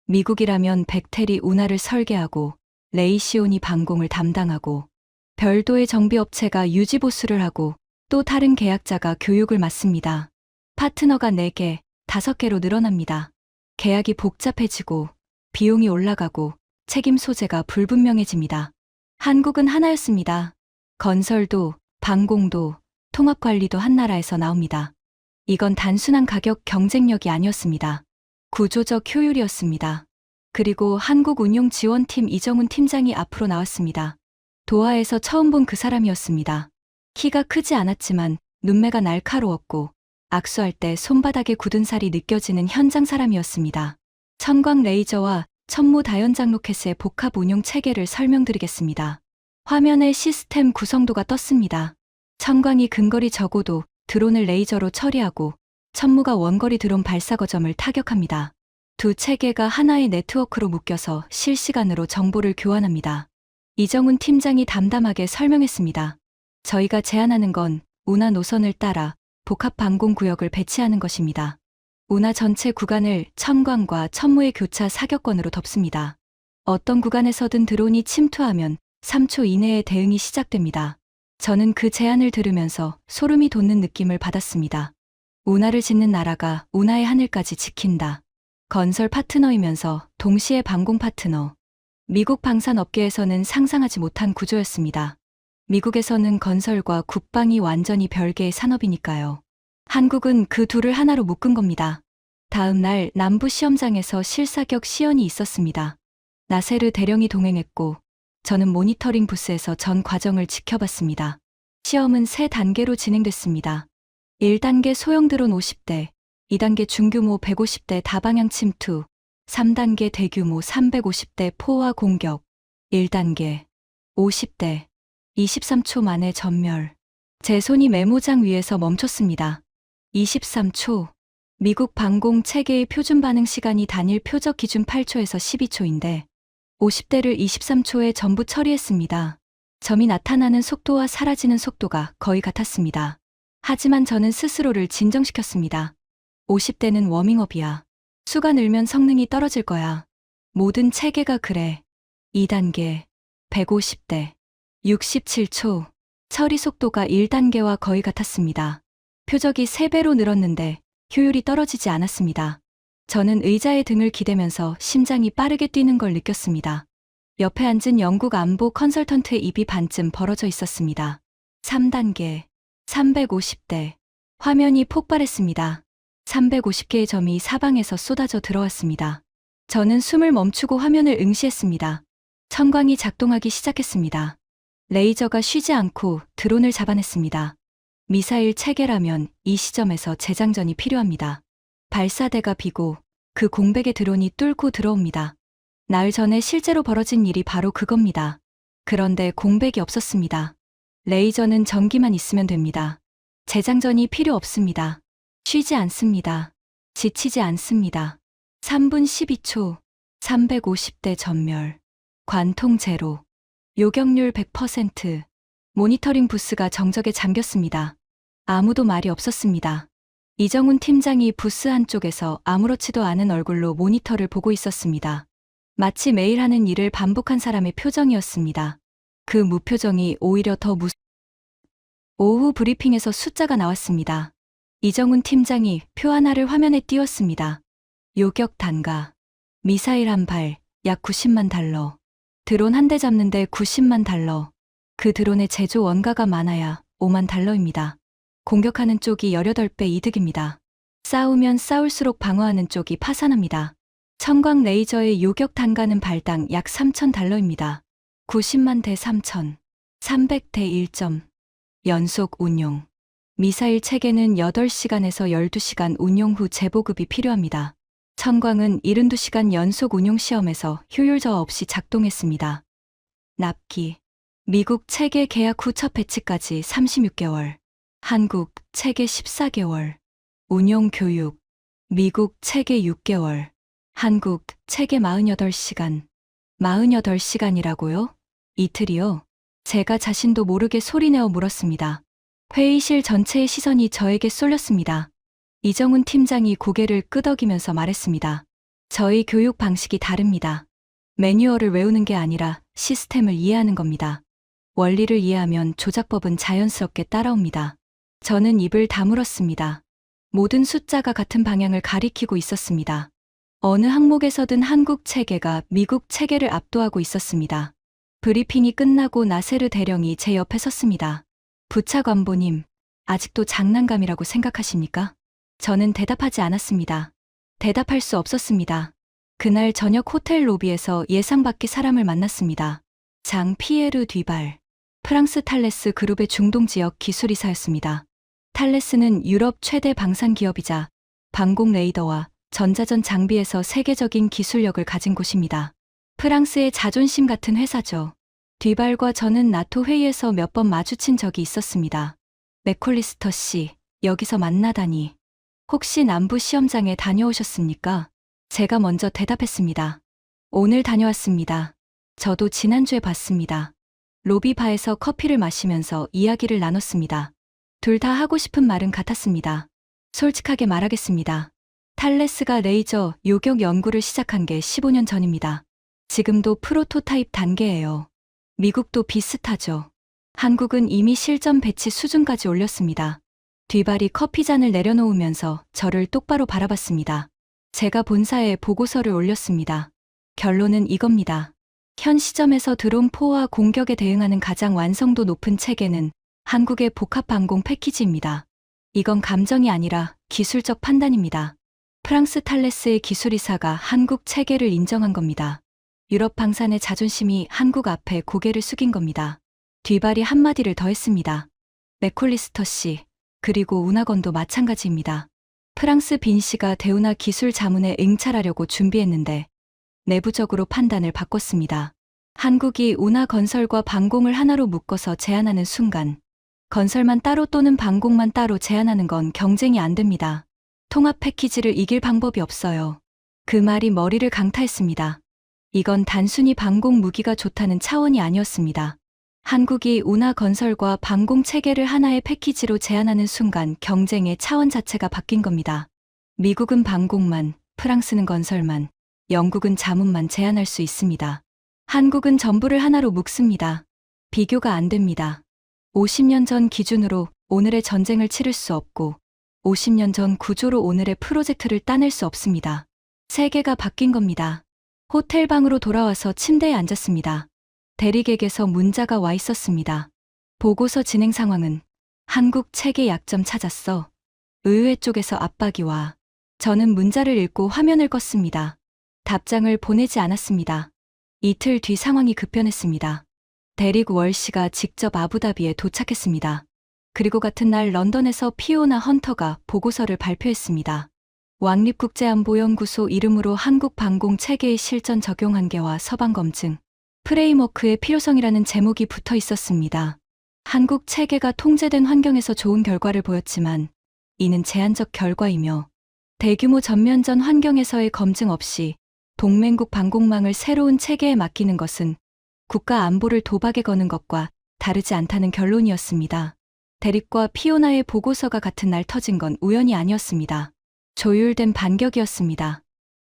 미국이라면 백테리 운하를 설계하고 레이시온이 방공을 담당하고 별도의 정비업체가 유지보수를 하고 또 다른 계약자가 교육을 맡습니다. 파트너가 4개, 5개로 늘어납니다. 계약이 복잡해지고 비용이 올라가고 책임 소재가 불분명해집니다. 한국은 하나였습니다. 건설도, 방공도, 통합관리도 한 나라에서 나옵니다. 이건 단순한 가격 경쟁력이 아니었습니다. 구조적 효율이었습니다. 그리고 한국운용지원팀 이정훈 팀장이 앞으로 나왔습니다. 도하에서 처음 본 그 사람이었습니다. 키가 크지 않았지만 눈매가 날카로웠고 악수할 때 손바닥에 굳은 살이 느껴지는 현장 사람이었습니다. 천광 레이저와 천무 다연장 로켓의 복합 운용 체계를 설명드리겠습니다. 화면에 시스템 구성도가 떴습니다. 천광이 근거리 저고도 드론을 레이저로 처리하고 천무가 원거리 드론 발사 거점을 타격합니다. 두 체계가 하나의 네트워크로 묶여서 실시간으로 정보를 교환합니다. 이정훈 팀장이 담담하게 설명했습니다. 저희가 제안하는 건 운하 노선을 따라 복합 방공 구역을 배치하는 것입니다. 운하 전체 구간을 천광과 천무의 교차 사격권으로 덮습니다. 어떤 구간에서든 드론이 침투하면 3초 이내에 대응이 시작됩니다. 저는 그 제안을 들으면서 소름이 돋는 느낌을 받았습니다. 운하를 짓는 나라가 운하의 하늘까지 지킨다. 건설 파트너이면서 동시에 방공 파트너. 미국 방산업계에서는 상상하지 못한 구조였습니다. 미국에서는 건설과 국방이 완전히 별개의 산업이니까요. 한국은 그 둘을 하나로 묶은 겁니다. 다음 날 남부 시험장에서 실사격 시연이 있었습니다. 나세르 대령이 동행했고 저는 모니터링 부스에서 전 과정을 지켜봤습니다. 시험은 3단계로 진행됐습니다. 1단계 소형 드론 50대, 2단계 중규모 150대 다방향 침투, 3단계 대규모 350대 포화 공격, 1단계 50대 23초 만에 전멸. 제 손이 메모장 위에서 멈췄습니다. 23초. 미국 방공 체계의 표준 반응 시간이 단일 표적 기준 8초에서 12초인데 50대를 23초에 전부 처리했습니다. 점이 나타나는 속도와 사라지는 속도가 거의 같았습니다. 하지만 저는 스스로를 진정시켰습니다. 50대는 워밍업이야. 수가 늘면 성능이 떨어질 거야. 모든 체계가 그래. 2단계 150대 67초. 처리 속도가 1단계와 거의 같았습니다. 표적이 3배로 늘었는데 효율이 떨어지지 않았습니다. 저는 의자에 등을 기대면서 심장이 빠르게 뛰는 걸 느꼈습니다. 옆에 앉은 영국 안보 컨설턴트의 입이 반쯤 벌어져 있었습니다. 3단계 350대. 화면이 폭발했습니다. 350개의 점이 사방에서 쏟아져 들어왔습니다. 저는 숨을 멈추고 화면을 응시했습니다. 천광이 작동하기 시작했습니다. 레이저가 쉬지 않고 드론을 잡아냈습니다. 미사일 체계라면 이 시점에서 재장전이 필요합니다. 발사대가 비고 그 공백의 드론이 뚫고 들어옵니다. 나흘 전에 실제로 벌어진 일이 바로 그겁니다. 그런데 공백이 없었습니다. 레이저는 전기만 있으면 됩니다. 재장전이 필요 없습니다. 쉬지 않습니다. 지치지 않습니다. 3분 12초, 350대 전멸, 관통 제로, 요격률 100%, 모니터링 부스가 정적에 잠겼습니다. 아무도 말이 없었습니다. 이정훈 팀장이 부스 한쪽에서 아무렇지도 않은 얼굴로 모니터를 보고 있었습니다. 마치 매일 하는 일을 반복한 사람의 표정이었습니다. 그 무표정이 오히려 더 오후 브리핑에서 숫자가 나왔습니다. 이정훈 팀장이 표 하나를 화면에 띄웠습니다. 요격 단가. 미사일 한 발, 약 90만 달러. 드론 한 대 잡는데 90만 달러. 그 드론의 제조 원가가 많아야 5만 달러입니다. 공격하는 쪽이 18배 이득입니다. 싸우면 싸울수록 방어하는 쪽이 파산합니다. 천광 레이저의 요격 단가는 발당 약 3천 달러입니다. 90만 대 3천. 300대 1점. 연속 운용. 미사일 체계는 8시간에서 12시간 운용 후 재보급이 필요합니다. 천광은 72시간 연속 운용 시험에서 효율 저하 없이 작동했습니다. 납기. 미국 체계 계약 후 첫 배치까지 36개월. 한국 체계 14개월. 운용 교육. 미국 체계 6개월. 한국 체계 48시간. 48시간이라고요? 이틀이요? 제가 자신도 모르게 소리내어 물었습니다. 회의실 전체의 시선이 저에게 쏠렸습니다. 이정훈 팀장이 고개를 끄덕이면서 말했습니다. 저희 교육 방식이 다릅니다. 매뉴얼을 외우는 게 아니라 시스템을 이해하는 겁니다. 원리를 이해하면 조작법은 자연스럽게 따라옵니다. 저는 입을 다물었습니다. 모든 숫자가 같은 방향을 가리키고 있었습니다. 어느 항목에서든 한국 체계가 미국 체계를 압도하고 있었습니다. 브리핑이 끝나고 나세르 대령이 제 옆에 섰습니다. 부차관보님, 아직도 장난감이라고 생각하십니까? 저는 대답하지 않았습니다. 대답할 수 없었습니다. 그날 저녁 호텔 로비에서 예상 밖의 사람을 만났습니다. 장 피에르 뒤발. 프랑스 탈레스 그룹의 중동 지역 기술이사였습니다. 탈레스는 유럽 최대 방산 기업이자 방공 레이더와 전자전 장비에서 세계적인 기술력을 가진 곳입니다. 프랑스의 자존심 같은 회사죠. 뒤발과 저는 나토 회의에서 몇 번 마주친 적이 있었습니다. 맥콜리스터 씨, 여기서 만나다니. 혹시 남부 시험장에 다녀오셨습니까? 제가 먼저 대답했습니다. 오늘 다녀왔습니다. 저도 지난주에 봤습니다. 로비바에서 커피를 마시면서 이야기를 나눴습니다. 둘 다 하고 싶은 말은 같았습니다. 솔직하게 말하겠습니다. 탈레스가 레이저 요격 연구를 시작한 게 15년 전입니다. 지금도 프로토타입 단계예요. 미국도 비슷하죠. 한국은 이미 실전 배치 수준까지 올렸습니다. 뒤발이 커피잔을 내려놓으면서 저를 똑바로 바라봤습니다. 제가 본사에 보고서를 올렸습니다. 결론은 이겁니다. 현 시점에서 드론 포화 공격에 대응하는 가장 완성도 높은 체계는 한국의 복합방공 패키지입니다. 이건 감정이 아니라 기술적 판단입니다. 프랑스 탈레스의 기술이사가 한국 체계를 인정한 겁니다. 유럽 방산의 자존심이 한국 앞에 고개를 숙인 겁니다. 뒤발이 한마디를 더 했습니다. 맥콜리스터 씨, 그리고 운하건도 마찬가지입니다. 프랑스 빈 씨가 대운하 기술 자문에 응찰하려고 준비했는데 내부적으로 판단을 바꿨습니다. 한국이 운하 건설과 방공을 하나로 묶어서 제안하는 순간 건설만 따로 또는 방공만 따로 제안하는 건 경쟁이 안 됩니다. 통합 패키지를 이길 방법이 없어요. 그 말이 머리를 강타했습니다. 이건 단순히 방공 무기가 좋다는 차원이 아니었습니다. 한국이 운하 건설과 방공 체계를 하나의 패키지로 제안하는 순간 경쟁의 차원 자체가 바뀐 겁니다. 미국은 방공만, 프랑스는 건설만, 영국은 자문만 제안할 수 있습니다. 한국은 전부를 하나로 묶습니다. 비교가 안 됩니다. 50년 전 기준으로 오늘의 전쟁을 치를 수 없고 50년 전 구조로 오늘의 프로젝트를 따낼 수 없습니다. 세계가 바뀐 겁니다. 호텔 방으로 돌아와서 침대에 앉았습니다. 대리객에서 문자가 와 있었습니다. 보고서 진행 상황은 한국 체계 약점 찾았어. 의회 쪽에서 압박이 와. 저는 문자를 읽고 화면을 껐습니다. 답장을 보내지 않았습니다. 이틀 뒤 상황이 급변했습니다. 대릭 월시가 직접 아부다비에 도착했습니다. 그리고 같은 날 런던에서 피오나 헌터가 보고서를 발표했습니다. 왕립국제안보연구소 이름으로 한국 방공 체계의 실전 적용 한계와 서방 검증, 프레임워크의 필요성이라는 제목이 붙어 있었습니다. 한국 체계가 통제된 환경에서 좋은 결과를 보였지만 이는 제한적 결과이며 대규모 전면전 환경에서의 검증 없이 동맹국 방공망을 새로운 체계에 맡기는 것은 국가 안보를 도박에 거는 것과 다르지 않다는 결론이었습니다. 대립과 피오나의 보고서가 같은 날 터진 건 우연이 아니었습니다. 조율된 반격이었습니다.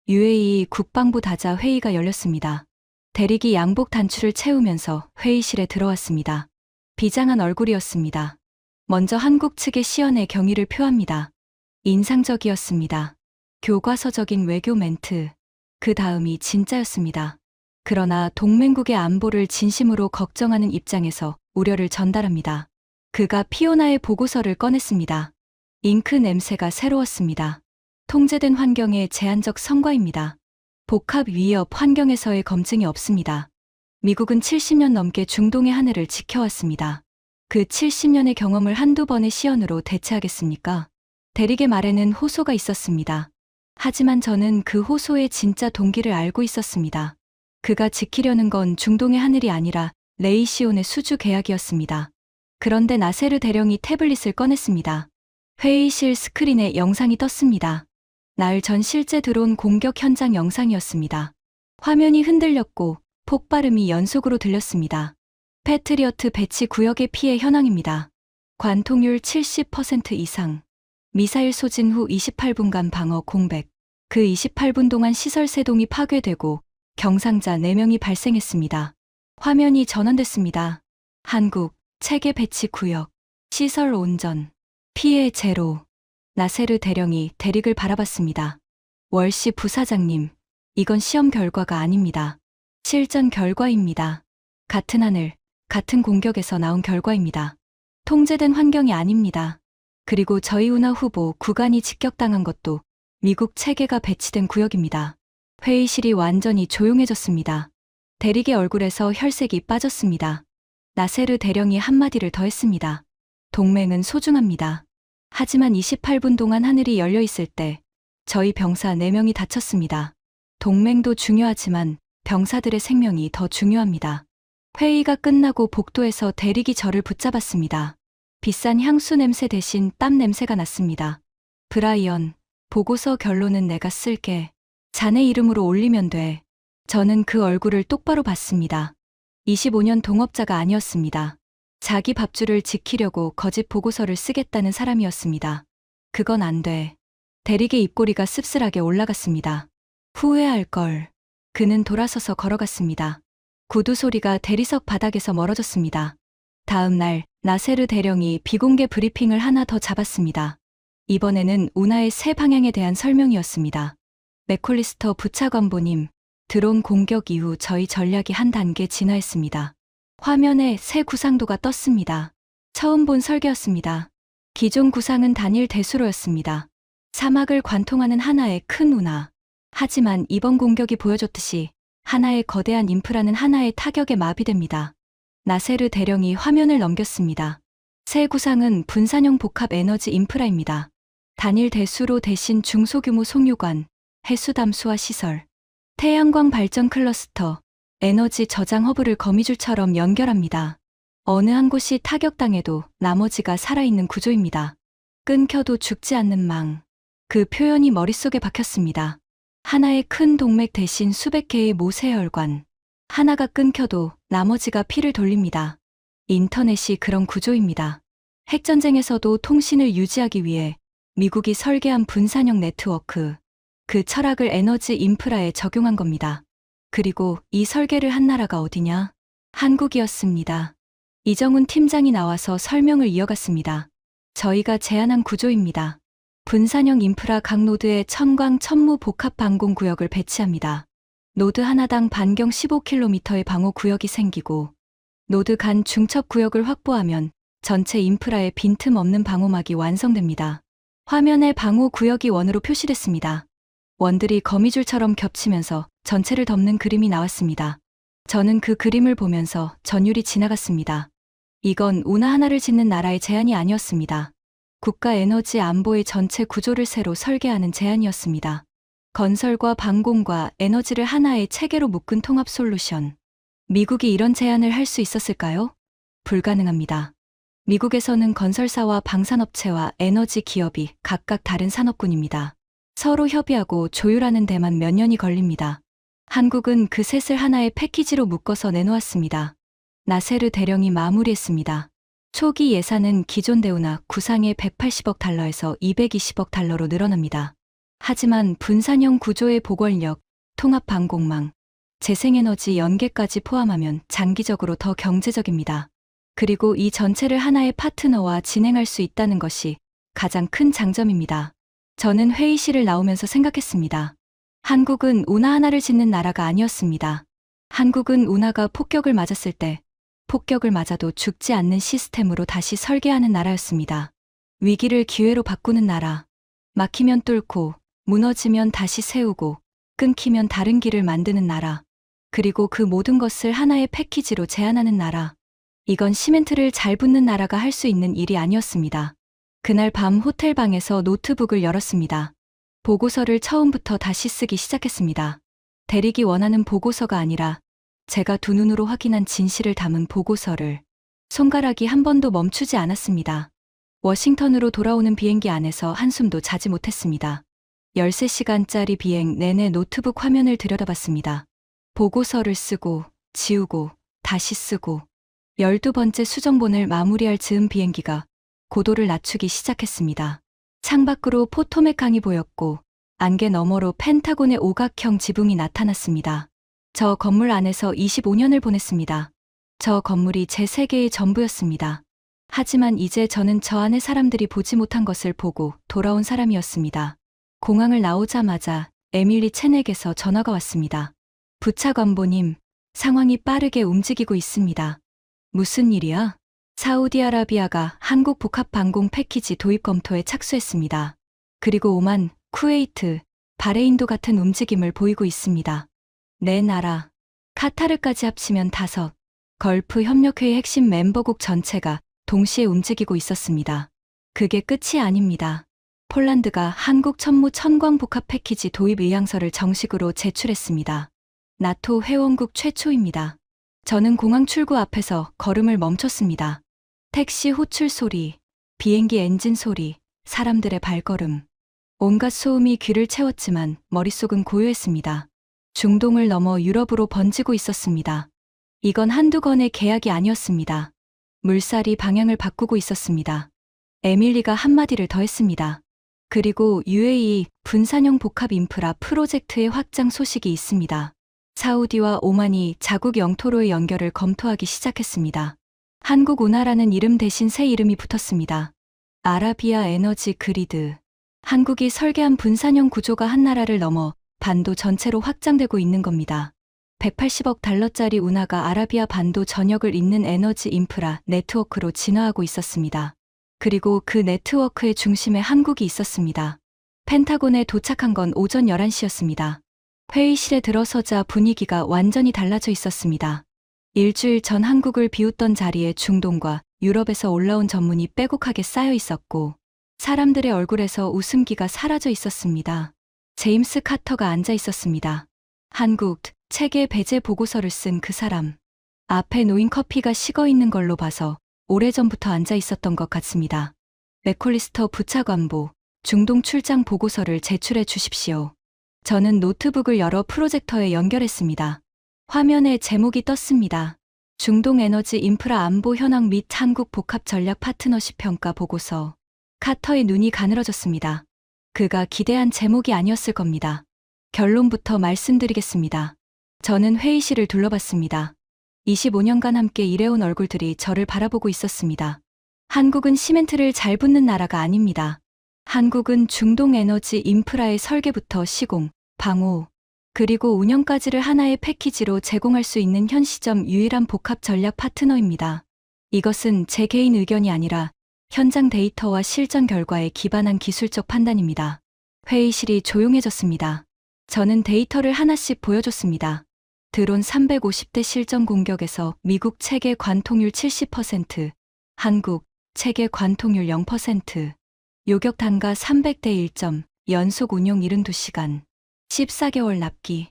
UAE 국방부 다자 회의가 열렸습니다. 대릭이 양복 단추를 채우면서 회의실에 들어왔습니다. 비장한 얼굴이었습니다. 먼저 한국 측의 시연의 경의를 표합니다. 인상적이었습니다. 교과서적인 외교 멘트. 그 다음이 진짜였습니다. 그러나 동맹국의 안보를 진심으로 걱정하는 입장에서 우려를 전달합니다. 그가 피오나의 보고서를 꺼냈습니다. 잉크 냄새가 새로웠습니다. 통제된 환경의 제한적 성과입니다. 복합 위협 환경에서의 검증이 없습니다. 미국은 70년 넘게 중동의 하늘을 지켜왔습니다. 그 70년의 경험을 한두 번의 시연으로 대체하겠습니까? 대릭의 말에는 호소가 있었습니다. 하지만 저는 그 호소의 진짜 동기를 알고 있었습니다. 그가 지키려는 건 중동의 하늘이 아니라 레이시온의 수주 계약이었습니다. 그런데 나세르 대령이 태블릿을 꺼냈습니다. 회의실 스크린에 영상이 떴습니다. 나흘 전 실제 들어온 공격 현장 영상이었습니다. 화면이 흔들렸고 폭발음이 연속으로 들렸습니다. 패트리어트 배치 구역의 피해 현황입니다. 관통률 70% 이상. 미사일 소진 후 28분간 방어 공백. 그 28분 동안 시설 3동이 파괴되고 경상자 4명이 발생했습니다. 화면이 전환됐습니다. 한국, 체계 배치 구역, 시설 온전, 피해 제로. 나세르 대령이 대릭을 바라봤습니다. 월시 부사장님, 이건 시험 결과가 아닙니다. 실전 결과입니다. 같은 하늘, 같은 공격에서 나온 결과입니다. 통제된 환경이 아닙니다. 그리고 저희 운하 후보 구간이 직격당한 것도 미국 체계가 배치된 구역입니다. 회의실이 완전히 조용해졌습니다. 대리의 얼굴에서 혈색이 빠졌습니다. 나세르 대령이 한마디를 더 했습니다. 동맹은 소중합니다. 하지만 28분 동안 하늘이 열려 있을 때 저희 병사 4명이 다쳤습니다. 동맹도 중요하지만 병사들의 생명이 더 중요합니다. 회의가 끝나고 복도에서 대리기 저를 붙잡았습니다. 비싼 향수 냄새 대신 땀 냄새가 났습니다. 브라이언, 보고서 결론은 내가 쓸게. 자네 이름으로 올리면 돼. 저는 그 얼굴을 똑바로 봤습니다. 25년 동업자가 아니었습니다. 자기 밥줄을 지키려고 거짓 보고서를 쓰겠다는 사람이었습니다. 그건 안 돼. 대리의 입꼬리가 씁쓸하게 올라갔습니다. 후회할 걸. 그는 돌아서서 걸어갔습니다. 구두 소리가 대리석 바닥에서 멀어졌습니다. 다음 날 나세르 대령이 비공개 브리핑을 하나 더 잡았습니다. 이번에는 운하의 새 방향에 대한 설명이었습니다. 맥콜리스터 부차관보님, 드론 공격 이후 저희 전략이 한 단계 진화했습니다. 화면에 새 구상도가 떴습니다. 처음 본 설계였습니다. 기존 구상은 단일 대수로였습니다. 사막을 관통하는 하나의 큰 운하. 하지만 이번 공격이 보여줬듯이 하나의 거대한 인프라는 하나의 타격에 마비됩니다. 나세르 대령이 화면을 넘겼습니다. 새 구상은 분산형 복합 에너지 인프라입니다. 단일 대수로 대신 중소규모 송유관, 해수 담수화 시설, 태양광 발전 클러스터, 에너지 저장 허브를 거미줄처럼 연결합니다. 어느 한 곳이 타격당해도 나머지가 살아있는 구조입니다. 끊겨도 죽지 않는 망. 그 표현이 머릿속에 박혔습니다. 하나의 큰 동맥 대신 수백 개의 모세혈관. 하나가 끊겨도 나머지가 피를 돌립니다. 인터넷이 그런 구조입니다. 핵전쟁에서도 통신을 유지하기 위해 미국이 설계한 분산형 네트워크. 그 철학을 에너지 인프라에 적용한 겁니다. 그리고 이 설계를 한 나라가 어디냐? 한국이었습니다. 이정훈 팀장이 나와서 설명을 이어갔습니다. 저희가 제안한 구조입니다. 분산형 인프라 각 노드에 천광 천무 복합 방공구역을 배치합니다. 노드 하나당 반경 15km의 방호구역이 생기고 노드 간 중첩구역을 확보하면 전체 인프라에 빈틈없는 방호막이 완성됩니다. 화면에 방호구역이 원으로 표시됐습니다. 원들이 거미줄처럼 겹치면서 전체를 덮는 그림이 나왔습니다. 저는 그 그림을 보면서 전율이 지나갔습니다. 이건 운하 하나를 짓는 나라의 제안이 아니었습니다. 국가 에너지 안보의 전체 구조를 새로 설계하는 제안이었습니다. 건설과 방공과 에너지를 하나의 체계로 묶은 통합 솔루션. 미국이 이런 제안을 할 수 있었을까요? 불가능합니다. 미국에서는 건설사와 방산업체와 에너지 기업이 각각 다른 산업군입니다. 서로 협의하고 조율하는 데만 몇 년이 걸립니다. 한국은 그 셋을 하나의 패키지로 묶어서 내놓았습니다. 나세르 대령이 마무리했습니다. 초기 예산은 기존 대운하 구상의 180억 달러에서 220억 달러로 늘어납니다. 하지만 분산형 구조의 보궐력, 통합 방공망, 재생에너지 연계까지 포함하면 장기적으로 더 경제적입니다. 그리고 이 전체를 하나의 파트너와 진행할 수 있다는 것이 가장 큰 장점입니다. 저는 회의실을 나오면서 생각했습니다. 한국은 운하 하나를 짓는 나라가 아니었습니다. 한국은 운하가 폭격을 맞았을 때 폭격을 맞아도 죽지 않는 시스템으로 다시 설계하는 나라였습니다. 위기를 기회로 바꾸는 나라. 막히면 뚫고, 무너지면 다시 세우고, 끊기면 다른 길을 만드는 나라. 그리고 그 모든 것을 하나의 패키지로 제안하는 나라. 이건 시멘트를 잘 붓는 나라가 할 수 있는 일이 아니었습니다. 그날 밤 호텔방에서 노트북을 열었습니다. 보고서를 처음부터 다시 쓰기 시작했습니다. 대리기 원하는 보고서가 아니라 제가 두 눈으로 확인한 진실을 담은 보고서를. 손가락이 한 번도 멈추지 않았습니다. 워싱턴으로 돌아오는 비행기 안에서 한숨도 자지 못했습니다. 13시간짜리 비행 내내 노트북 화면을 들여다봤습니다. 보고서를 쓰고 지우고 다시 쓰고 12번째 수정본을 마무리할 즈음 비행기가 고도를 낮추기 시작했습니다. 창밖으로 포토맥 강이 보였고 안개 너머로 펜타곤의 오각형 지붕이 나타났습니다. 저 건물 안에서 25년을 보냈습니다. 저 건물이 제 세계의 전부였습니다. 하지만 이제 저는 저 안의 사람들이 보지 못한 것을 보고 돌아온 사람이었습니다. 공항을 나오자마자 에밀리 첸에게서 전화가 왔습니다. 부차관보님, 상황이 빠르게 움직이고 있습니다. 무슨 일이야? 사우디아라비아가 한국 복합 방공 패키지 도입 검토에 착수했습니다. 그리고 오만, 쿠웨이트, 바레인도 같은 움직임을 보이고 있습니다. 네 나라, 카타르까지 합치면 5, 걸프 협력회의 핵심 멤버국 전체가 동시에 움직이고 있었습니다. 그게 끝이 아닙니다. 폴란드가 한국 천무 천광 복합 패키지 도입 의향서를 정식으로 제출했습니다. 나토 회원국 최초입니다. 저는 공항 출구 앞에서 걸음을 멈췄습니다. 택시 호출 소리, 비행기 엔진 소리, 사람들의 발걸음. 온갖 소음이 귀를 채웠지만 머릿속은 고요했습니다. 중동을 넘어 유럽으로 번지고 있었습니다. 이건 한두 건의 계약이 아니었습니다. 물살이 방향을 바꾸고 있었습니다. 에밀리가 한마디를 더 했습니다. 그리고 UAE 분산형 복합 인프라 프로젝트의 확장 소식이 있습니다. 사우디와 오만이 자국 영토로의 연결을 검토하기 시작했습니다. 한국 운하라는 이름 대신 새 이름이 붙었습니다. 아라비아 에너지 그리드. 한국이 설계한 분산형 구조가 한 나라를 넘어 반도 전체로 확장되고 있는 겁니다. 180억 달러짜리 운하가 아라비아 반도 전역을 잇는 에너지 인프라 네트워크로 진화하고 있었습니다. 그리고 그 네트워크의 중심에 한국이 있었습니다. 펜타곤에 도착한 건 오전 11시였습니다. 회의실에 들어서자 분위기가 완전히 달라져 있었습니다. 일주일 전 한국을 비웃던 자리에 중동과 유럽에서 올라온 전문이 빼곡하게 쌓여 있었고 사람들의 얼굴에서 웃음기가 사라져 있었습니다. 제임스 카터가 앉아 있었습니다. 한국 체계 배제 보고서를 쓴 그 사람. 앞에 놓인 커피가 식어 있는 걸로 봐서 오래전부터 앉아 있었던 것 같습니다. 맥콜리스터 부차관보, 중동 출장 보고서를 제출해 주십시오. 저는 노트북을 열어 프로젝터에 연결했습니다. 화면에 제목이 떴습니다. 중동 에너지 인프라 안보 현황 및 한국 복합 전략 파트너십 평가 보고서. 카터의 눈이 가늘어졌습니다. 그가 기대한 제목이 아니었을 겁니다. 결론부터 말씀드리겠습니다. 저는 회의실을 둘러봤습니다. 25년간 함께 일해온 얼굴들이 저를 바라보고 있었습니다. 한국은 시멘트를 잘 붓는 나라가 아닙니다. 한국은 중동 에너지 인프라의 설계부터 시공, 방호, 그리고 운영까지를 하나의 패키지로 제공할 수 있는 현 시점 유일한 복합 전략 파트너입니다. 이것은 제 개인 의견이 아니라 현장 데이터와 실전 결과에 기반한 기술적 판단입니다. 회의실이 조용해졌습니다. 저는 데이터를 하나씩 보여줬습니다. 드론 350대 실전 공격에서 미국 체계 관통률 70%, 한국 체계 관통률 0%, 요격 단가 300대 1점, 연속 운용 72시간, 14개월 납기,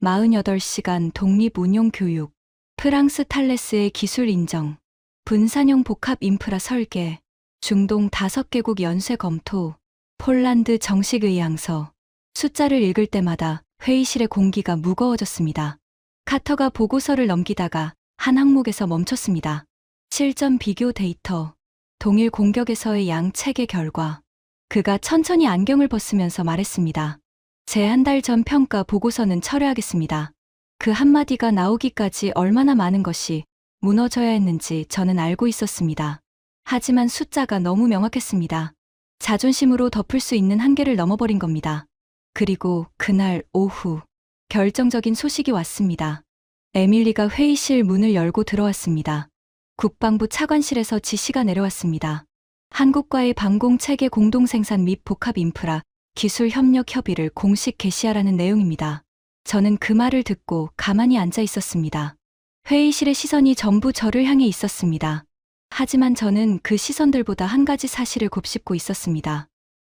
48시간 독립 운용 교육, 프랑스 탈레스의 기술 인정, 분산형 복합 인프라 설계, 중동 5개국 연쇄 검토, 폴란드 정식 의향서. 숫자를 읽을 때마다 회의실의 공기가 무거워졌습니다. 카터가 보고서를 넘기다가 한 항목에서 멈췄습니다. 실전 비교 데이터, 동일 공격에서의 양 체계 결과. 그가 천천히 안경을 벗으면서 말했습니다. 제 한 달 전 평가 보고서는 철회하겠습니다. 그 한마디가 나오기까지 얼마나 많은 것이 무너져야 했는지 저는 알고 있었습니다. 하지만 숫자가 너무 명확했습니다. 자존심으로 덮을 수 있는 한계를 넘어버린 겁니다. 그리고 그날 오후 결정적인 소식이 왔습니다. 에밀리가 회의실 문을 열고 들어왔습니다. 국방부 차관실에서 지시가 내려왔습니다. 한국과의 방공 체계 공동 생산 및 복합 인프라 기술 협력 협의를 공식 개시하라는 내용입니다. 저는 그 말을 듣고 가만히 앉아 있었습니다. 회의실의 시선이 전부 저를 향해 있었습니다. 하지만 저는 그 시선들보다 한 가지 사실을 곱씹고 있었습니다.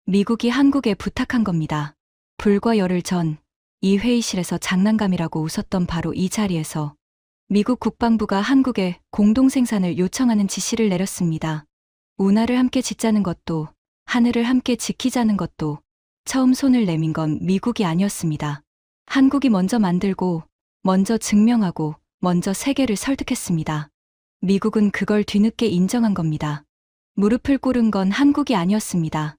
미국이 한국에 부탁한 겁니다. 불과 열흘 전 이 회의실에서 장난감이라고 웃었던 바로 이 자리에서 미국 국방부가 한국에 공동 생산을 요청하는 지시를 내렸습니다. 운하를 함께 짓자는 것도 하늘을 함께 지키자는 것도 처음 손을 내민 건 미국이 아니었습니다. 한국이 먼저 만들고 먼저 증명하고 먼저 세계를 설득했습니다. 미국은 그걸 뒤늦게 인정한 겁니다. 무릎을 꿇은 건 한국이 아니었습니다.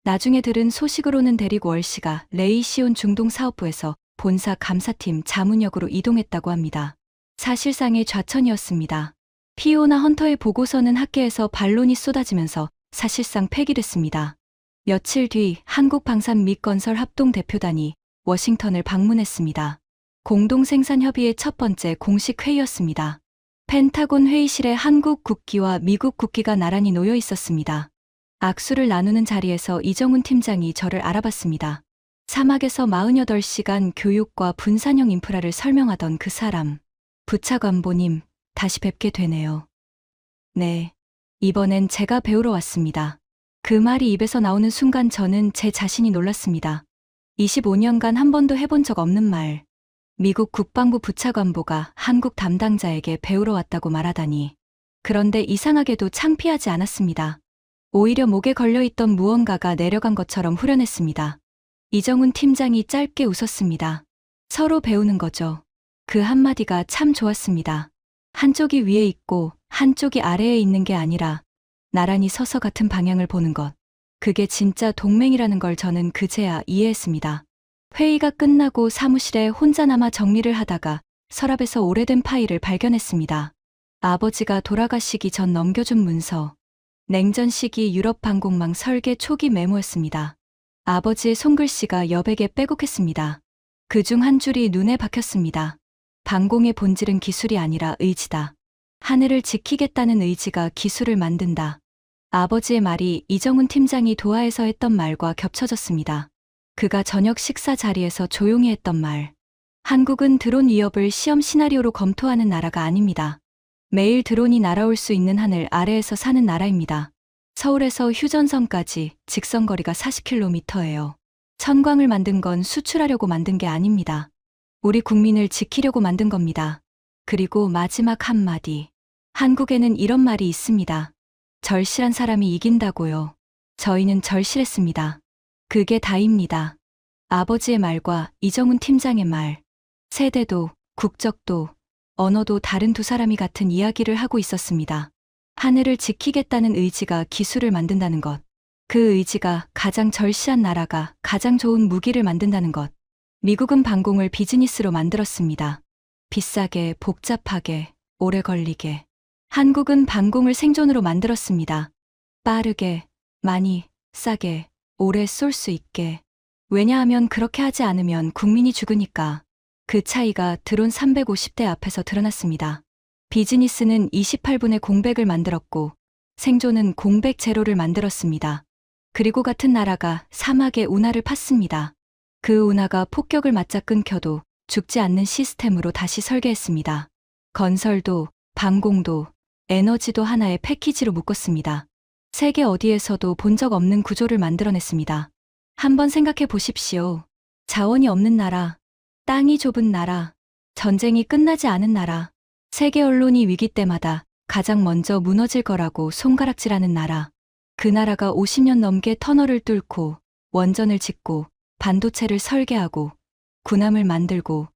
나중에 들은 소식으로는 데릭 월시가 레이시온 중동사업부에서 본사 감사팀 자문역으로 이동했다고 합니다. 사실상의 좌천이었습니다. 피오나 헌터의 보고서는 학계에서 반론이 쏟아지면서 사실상 폐기됐습니다. 며칠 뒤 한국방산 및 건설 합동 대표단이 워싱턴을 방문했습니다. 공동생산협의회 첫 번째 공식 회의였습니다. 펜타곤 회의실에 한국 국기와 미국 국기가 나란히 놓여 있었습니다. 악수를 나누는 자리에서 이정훈 팀장이 저를 알아봤습니다. 사막에서 48시간 교육과 분산형 인프라를 설명하던 그 사람. 부차관보님, 다시 뵙게 되네요. 네. 이번엔 제가 배우러 왔습니다. 그 말이 입에서 나오는 순간 저는 제 자신이 놀랐습니다. 25년간 한 번도 해본 적 없는 말. 미국 국방부 부차관보가 한국 담당자에게 배우러 왔다고 말하다니. 그런데 이상하게도 창피하지 않았습니다. 오히려 목에 걸려있던 무언가가 내려간 것처럼 후련했습니다. 이정훈 팀장이 짧게 웃었습니다. 서로 배우는 거죠. 그 한마디가 참 좋았습니다. 한쪽이 위에 있고 한쪽이 아래에 있는 게 아니라 나란히 서서 같은 방향을 보는 것. 그게 진짜 동맹이라는 걸 저는 그제야 이해했습니다. 회의가 끝나고 사무실에 혼자 남아 정리를 하다가 서랍에서 오래된 파일을 발견했습니다. 아버지가 돌아가시기 전 넘겨준 문서. 냉전 시기 유럽 방공망 설계 초기 메모였습니다. 아버지의 손글씨가 여백에 빼곡했습니다. 그중 한 줄이 눈에 박혔습니다. 방공의 본질은 기술이 아니라 의지다. 하늘을 지키겠다는 의지가 기술을 만든다. 아버지의 말이 이정훈 팀장이 도하에서 했던 말과 겹쳐졌습니다. 그가 저녁 식사 자리에서 조용히 했던 말. 한국은 드론 위협을 시험 시나리오로 검토하는 나라가 아닙니다. 매일 드론이 날아올 수 있는 하늘 아래에서 사는 나라입니다. 서울에서 휴전선까지 직선거리가 40km예요. 천광을 만든 건 수출하려고 만든 게 아닙니다. 우리 국민을 지키려고 만든 겁니다. 그리고 마지막 한마디. 한국에는 이런 말이 있습니다. 절실한 사람이 이긴다고요. 저희는 절실했습니다. 그게 다입니다. 아버지의 말과 이정훈 팀장의 말. 세대도, 국적도, 언어도 다른 두 사람이 같은 이야기를 하고 있었습니다. 하늘을 지키겠다는 의지가 기술을 만든다는 것. 그 의지가 가장 절실한 나라가 가장 좋은 무기를 만든다는 것. 미국은 방공을 비즈니스로 만들었습니다. 비싸게, 복잡하게, 오래 걸리게. 한국은 방공을 생존으로 만들었습니다. 빠르게, 많이, 싸게, 오래 쏠 수 있게. 왜냐하면 그렇게 하지 않으면 국민이 죽으니까. 그 차이가 드론 350대 앞에서 드러났습니다. 비즈니스는 28분의 공백을 만들었고 생존은 공백 제로를 만들었습니다. 그리고 같은 나라가 사막에 운하를 팠습니다. 그 운하가 폭격을 맞자 끊겨도 죽지 않는 시스템으로 다시 설계했습니다. 건설도, 방공도, 에너지도 하나의 패키지로 묶었습니다. 세계 어디에서도 본 적 없는 구조를 만들어냈습니다. 한번 생각해 보십시오. 자원이 없는 나라, 땅이 좁은 나라, 전쟁이 끝나지 않은 나라, 세계 언론이 위기 때마다 가장 먼저 무너질 거라고 손가락질하는 나라. 그 나라가 50년 넘게 터널을 뚫고 원전을 짓고 반도체를 설계하고 군함을 만들고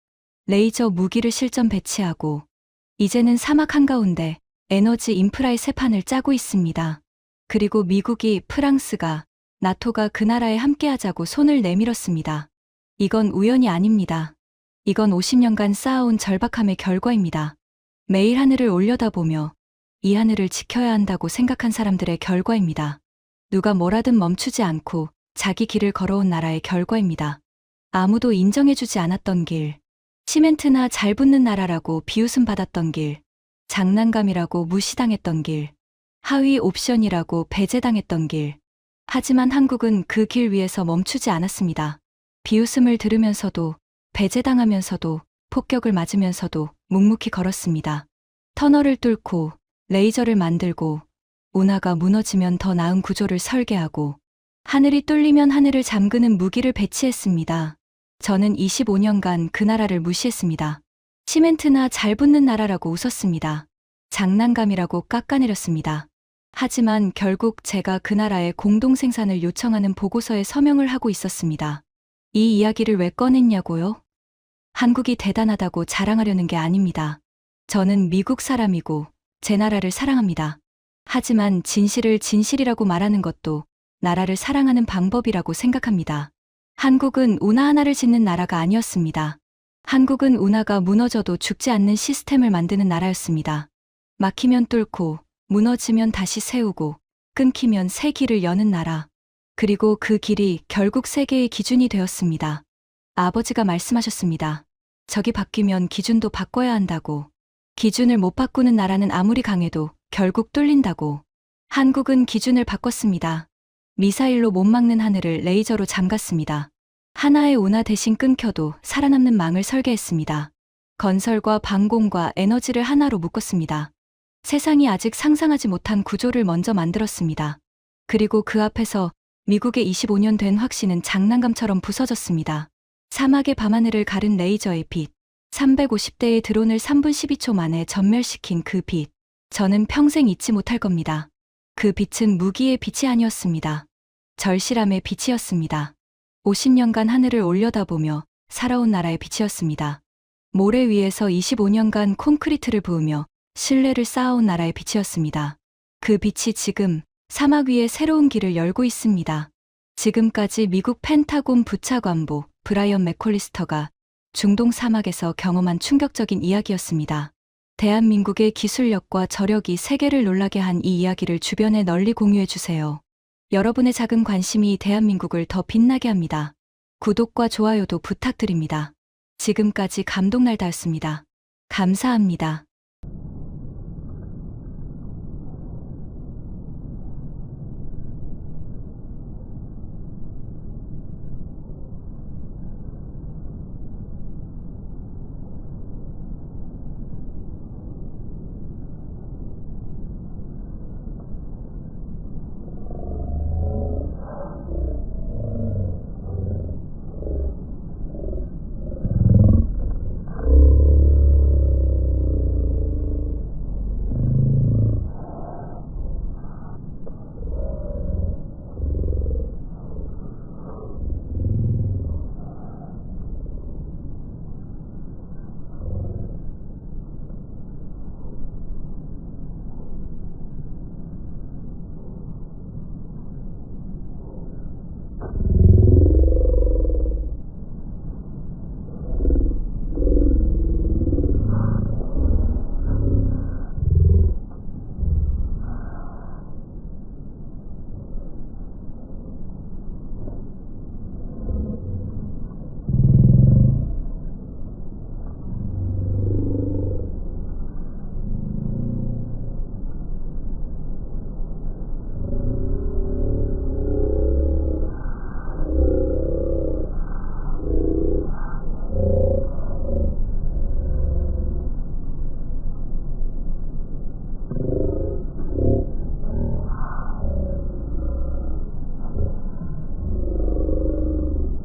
레이저 무기를 실전 배치하고 이제는 사막 한가운데 에너지 인프라의 새 판을 짜고 있습니다. 그리고 미국이, 프랑스가, 나토가 그 나라에 함께하자고 손을 내밀었습니다. 이건 우연이 아닙니다. 이건 50년간 쌓아온 절박함의 결과입니다. 매일 하늘을 올려다보며 이 하늘을 지켜야 한다고 생각한 사람들의 결과입니다. 누가 뭐라든 멈추지 않고 자기 길을 걸어온 나라의 결과입니다. 아무도 인정해주지 않았던 길, 시멘트나 잘 붙는 나라라고 비웃음 받았던 길, 장난감이라고 무시당했던 길, 하위 옵션이라고 배제당했던 길. 하지만 한국은 그 길 위에서 멈추지 않았습니다. 비웃음을 들으면서도, 배제당하면서도, 폭격을 맞으면서도 묵묵히 걸었습니다. 터널을 뚫고, 레이저를 만들고, 운하가 무너지면 더 나은 구조를 설계하고, 하늘이 뚫리면 하늘을 잠그는 무기를 배치했습니다. 저는 25년간 그 나라를 무시했습니다. 시멘트나 잘 붙는 나라라고 웃었습니다. 장난감이라고 깎아내렸습니다. 하지만 결국 제가 그 나라에 공동생산을 요청하는 보고서에 서명을 하고 있었습니다. 이 이야기를 왜 꺼냈냐고요? 한국이 대단하다고 자랑하려는 게 아닙니다. 저는 미국 사람이고 제 나라를 사랑합니다. 하지만 진실을 진실이라고 말하는 것도 나라를 사랑하는 방법이라고 생각합니다. 한국은 운하 하나를 짓는 나라가 아니었습니다. 한국은 운하가 무너져도 죽지 않는 시스템을 만드는 나라였습니다. 막히면 뚫고, 무너지면 다시 세우고, 끊기면 새 길을 여는 나라. 그리고 그 길이 결국 세계의 기준이 되었습니다. 아버지가 말씀하셨습니다. 적이 바뀌면 기준도 바꿔야 한다고. 기준을 못 바꾸는 나라는 아무리 강해도 결국 뚫린다고. 한국은 기준을 바꿨습니다. 미사일로 못 막는 하늘을 레이저로 잠갔습니다. 하나의 운하 대신 끊겨도 살아남는 망을 설계했습니다. 건설과 방공과 에너지를 하나로 묶었습니다. 세상이 아직 상상하지 못한 구조를 먼저 만들었습니다. 그리고 그 앞에서 미국의 25년 된 확신은 장난감처럼 부서졌습니다. 사막의 밤하늘을 가른 레이저의 빛, 350대의 드론을 3분 12초 만에 전멸시킨 그 빛. 저는 평생 잊지 못할 겁니다. 그 빛은 무기의 빛이 아니었습니다. 절실함의 빛이었습니다. 50년간 하늘을 올려다보며 살아온 나라의 빛이었습니다. 모래 위에서 25년간 콘크리트를 부으며 신뢰를 쌓아온 나라의 빛이었습니다. 그 빛이 지금 사막 위에 새로운 길을 열고 있습니다. 지금까지 미국 펜타곤 부차관보 브라이언 맥콜리스터가 중동 사막에서 경험한 충격적인 이야기였습니다. 대한민국의 기술력과 저력이 세계를 놀라게 한 이 이야기를 주변에 널리 공유해 주세요. 여러분의 작은 관심이 대한민국을 더 빛나게 합니다. 구독과 좋아요도 부탁드립니다. 지금까지 감동날다였습니다. 감사합니다.